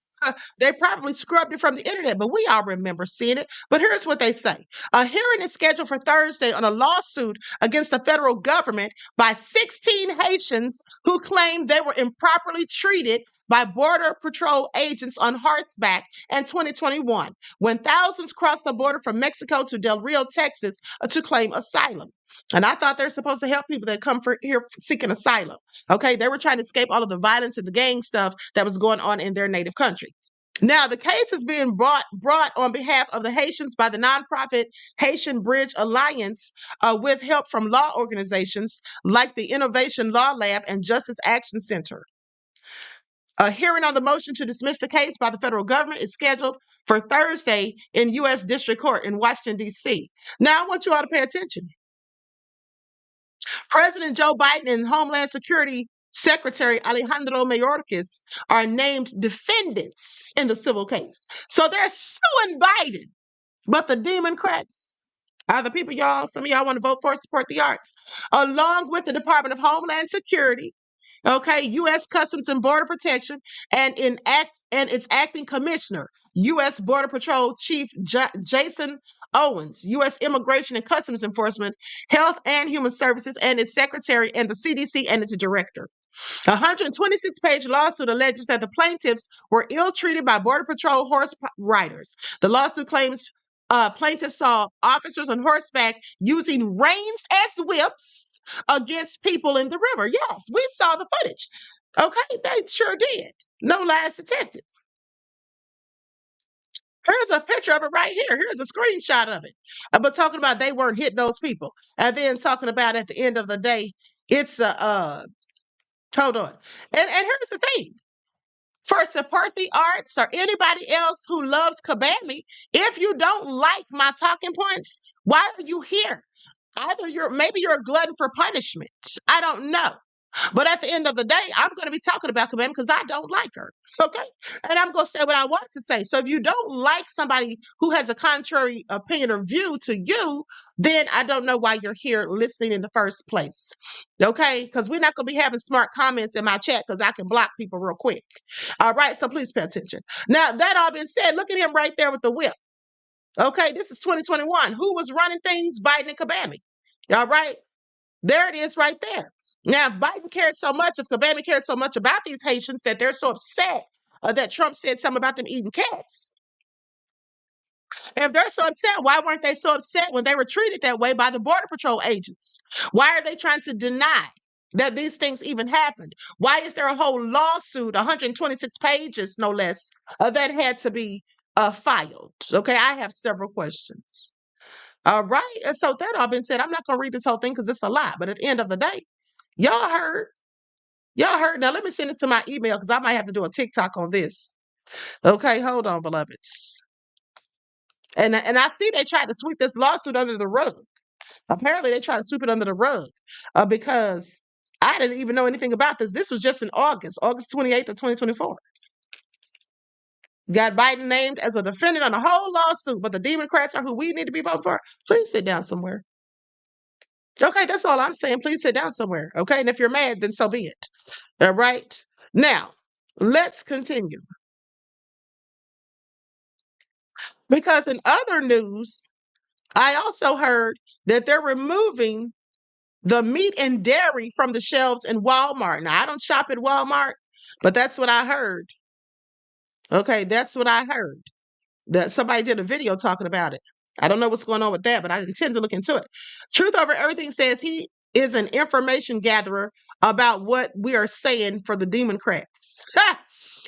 They probably scrubbed it from the internet, but we all remember seeing it. But here's what they say. A hearing is scheduled for Thursday on a lawsuit against the federal government by 16 Haitians who claim they were improperly treated by Border Patrol agents on horseback in 2021, when thousands crossed the border from Mexico to Del Rio, Texas, to claim asylum. And I thought they're supposed to help people that come here seeking asylum. Okay, they were trying to escape all of the violence and the gang stuff that was going on in their native country. Now, the case is being brought on behalf of the Haitians by the nonprofit Haitian Bridge Alliance with help from law organizations like the Innovation Law Lab and Justice Action Center. A hearing on the motion to dismiss the case by the federal government is scheduled for Thursday in U.S. District Court in Washington, D.C. Now, I want you all to pay attention. President Joe Biden and Homeland Security Secretary Alejandro Mayorkas are named defendants in the civil case. So they're suing Biden. But the Democrats are the people some of y'all want to vote for, support the arts, along with the Department of Homeland Security, okay, U.S. Customs and Border Protection, and its acting commissioner, U.S. Border Patrol Chief Jason Owens, U.S. Immigration and Customs Enforcement, Health and Human Services, and its secretary, and the CDC and its director. A 126-page lawsuit alleges that the plaintiffs were ill-treated by Border Patrol horse riders. The lawsuit claims plaintiffs saw officers on horseback using reins as whips against people in the river. Yes, we saw the footage. Okay, they sure did. No lies detected. Here's a picture of it right here. Here's a screenshot of it. But talking about they weren't hitting those people. And then talking about at the end of the day, it's a hold on. And here's the thing. For support the arts or anybody else who loves Kabami, if you don't like my talking points, why are you here? Either maybe you're a glutton for punishment. I don't know. But at the end of the day, I'm going to be talking about Kabami because I don't like her. Okay. And I'm going to say what I want to say. So if you don't like somebody who has a contrary opinion or view to you, then I don't know why you're here listening in the first place. Okay. Because we're not going to be having smart comments in my chat because I can block people real quick. All right. So please pay attention. Now, that all being said, look at him right there with the whip. Okay. This is 2021. Who was running things? Biden and Kabami. All right. There it is right there. Now, if Biden cared so much, if Kabami cared so much about these Haitians that they're so upset that Trump said something about them eating cats. If they're so upset, why weren't they so upset when they were treated that way by the Border Patrol agents? Why are they trying to deny that these things even happened? Why is there a whole lawsuit, 126 pages, no less, that had to be filed? Okay, I have several questions. All right, and so that all been said, I'm not going to read this whole thing because it's a lot, but at the end of the day, y'all heard. Now let me send this to my email because I might have to do a TikTok on this. Okay, hold on, beloveds. And I see they tried to sweep this lawsuit under the rug. Apparently, they tried to sweep it under the rug because I didn't even know anything about this. This was just in August 28th of 2024. Got Biden named as a defendant on the whole lawsuit, but the Democrats are who we need to be voting for. Please sit down somewhere. Okay, that's all I'm saying. Please sit down somewhere. Okay, and if you're mad, then so be it. All right. Now, let's continue. Because in other news, I also heard that they're removing the meat and dairy from the shelves in Walmart. Now, I don't shop at Walmart, but that's what I heard. Okay, that's what I heard. That somebody did a video talking about it. I don't know what's going on with that, but I intend to look into it. Truth Over Everything says he is an information gatherer about what we are saying for the Democrats.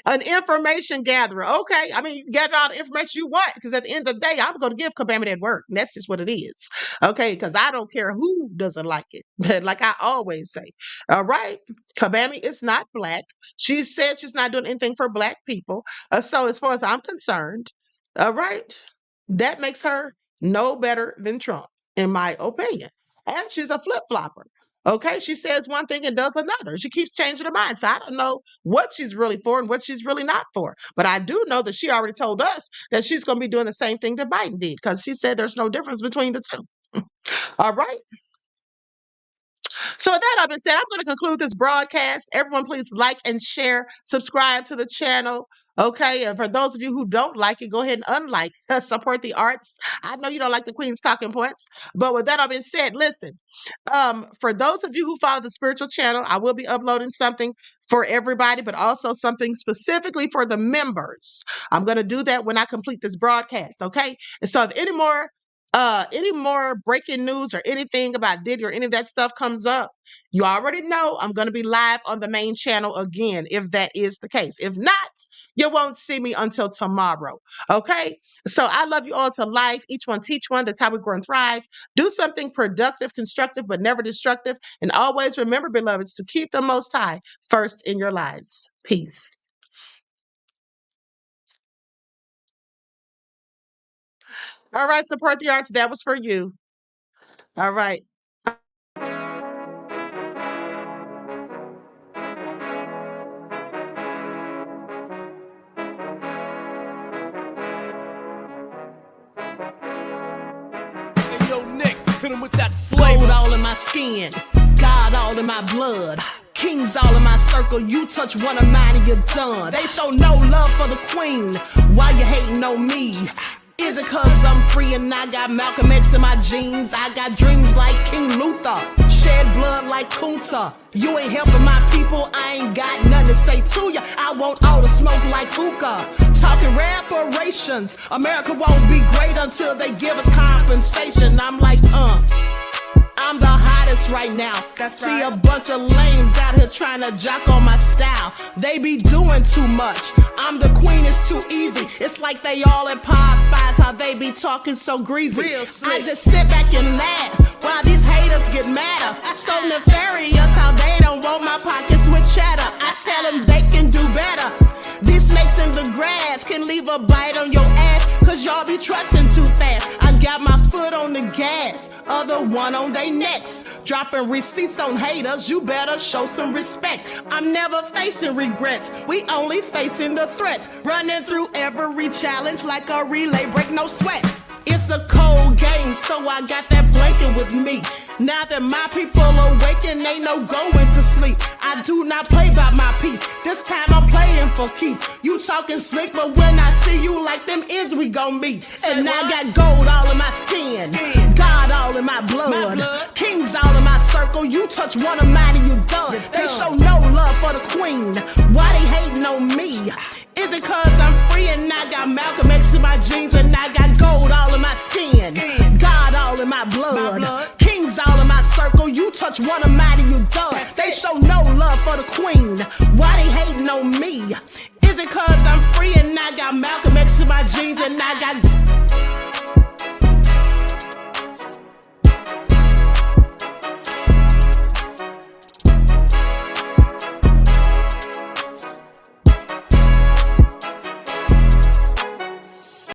An information gatherer. Okay. I mean, you can gather all the information you want because at the end of the day, I'm going to give Kabami that work. And that's just what it is. Okay. Because I don't care who doesn't like it. But like I always say, all right, Kabami is not black. She said she's not doing anything for black people. So as far as I'm concerned, all right, that makes her no better than Trump, in my opinion. And she's a flip-flopper. Okay, she says one thing and does another. She keeps changing her mind. So I don't know what she's really for and what she's really not for. But I do know that she already told us that she's going to be doing the same thing that Biden did because she said there's no difference between the two. All right. So with that all been said, I'm going to conclude this broadcast. Everyone, please like and share, subscribe to the channel. Okay, and for those of you who don't like it, go ahead and unlike. Support the arts. I know you don't like the Queen's talking points, but with that all been said, listen. For those of you who follow the spiritual channel, I will be uploading something for everybody, but also something specifically for the members. I'm going to do that when I complete this broadcast. Okay, and so if any more breaking news or anything about Diddy or any of that stuff comes up, you already know I'm going to be live on the main channel again, if that is the case. If not, you won't see me until tomorrow. Okay? So I love you all to life. Each one teach one. That's how we grow and thrive. Do something productive, constructive, but never destructive. And always remember, beloveds, to keep the Most High first in your lives. Peace. All right, support the arts. That was for you. All right. Gold all in my skin, God all in my blood, kings all in my circle. You touch one of mine and you're done. They show no love for the queen. Why you hating on me? Is it cause I'm free and I got Malcolm X in my jeans? I got dreams like King Luther, shed blood like Kunta. You ain't helping my people, I ain't got nothing to say to ya. I want all the smoke like hookah. Talking reparations, America won't be great until they give us compensation. I'm like, I'm the hottest right now. See a bunch of lames out here trying to jock on my style. They be doing too much. I'm the queen, it's too easy. It's like they all at Popeyes, how they be talking so greasy. I just sit back and laugh while these haters get madder. So nefarious how they don't want my pockets with cheddar. I tell them they can do better. These snakes in the grass can leave a bite on your ass, cause y'all be trusting too fast. I got my foot on the gas, other one on they necks. Dropping receipts on haters, you better show some respect. I'm never facing regrets, we only facing the threats. Running through every challenge like a relay, break no sweat. It's a cold game, so I got that blanket with me. Now that my people awaken, ain't no going to sleep. I do not play by my piece. This time I'm playing for keeps. You talking slick, but when I see you like them ends, we gon' meet. And I got gold all in my skin, God all in my blood, kings all in my circle. You touch one of mine and you done. They show no love for the queen. Why they hating on me? Is it cause I'm free and I got Malcolm X in my jeans and I got gold all in my skin, God all in my blood, kings all in my circle. You touch one of mine and you done. They show no love for the queen. Why they hating on me? Is it cause I'm free and I got Malcolm X in my jeans and I got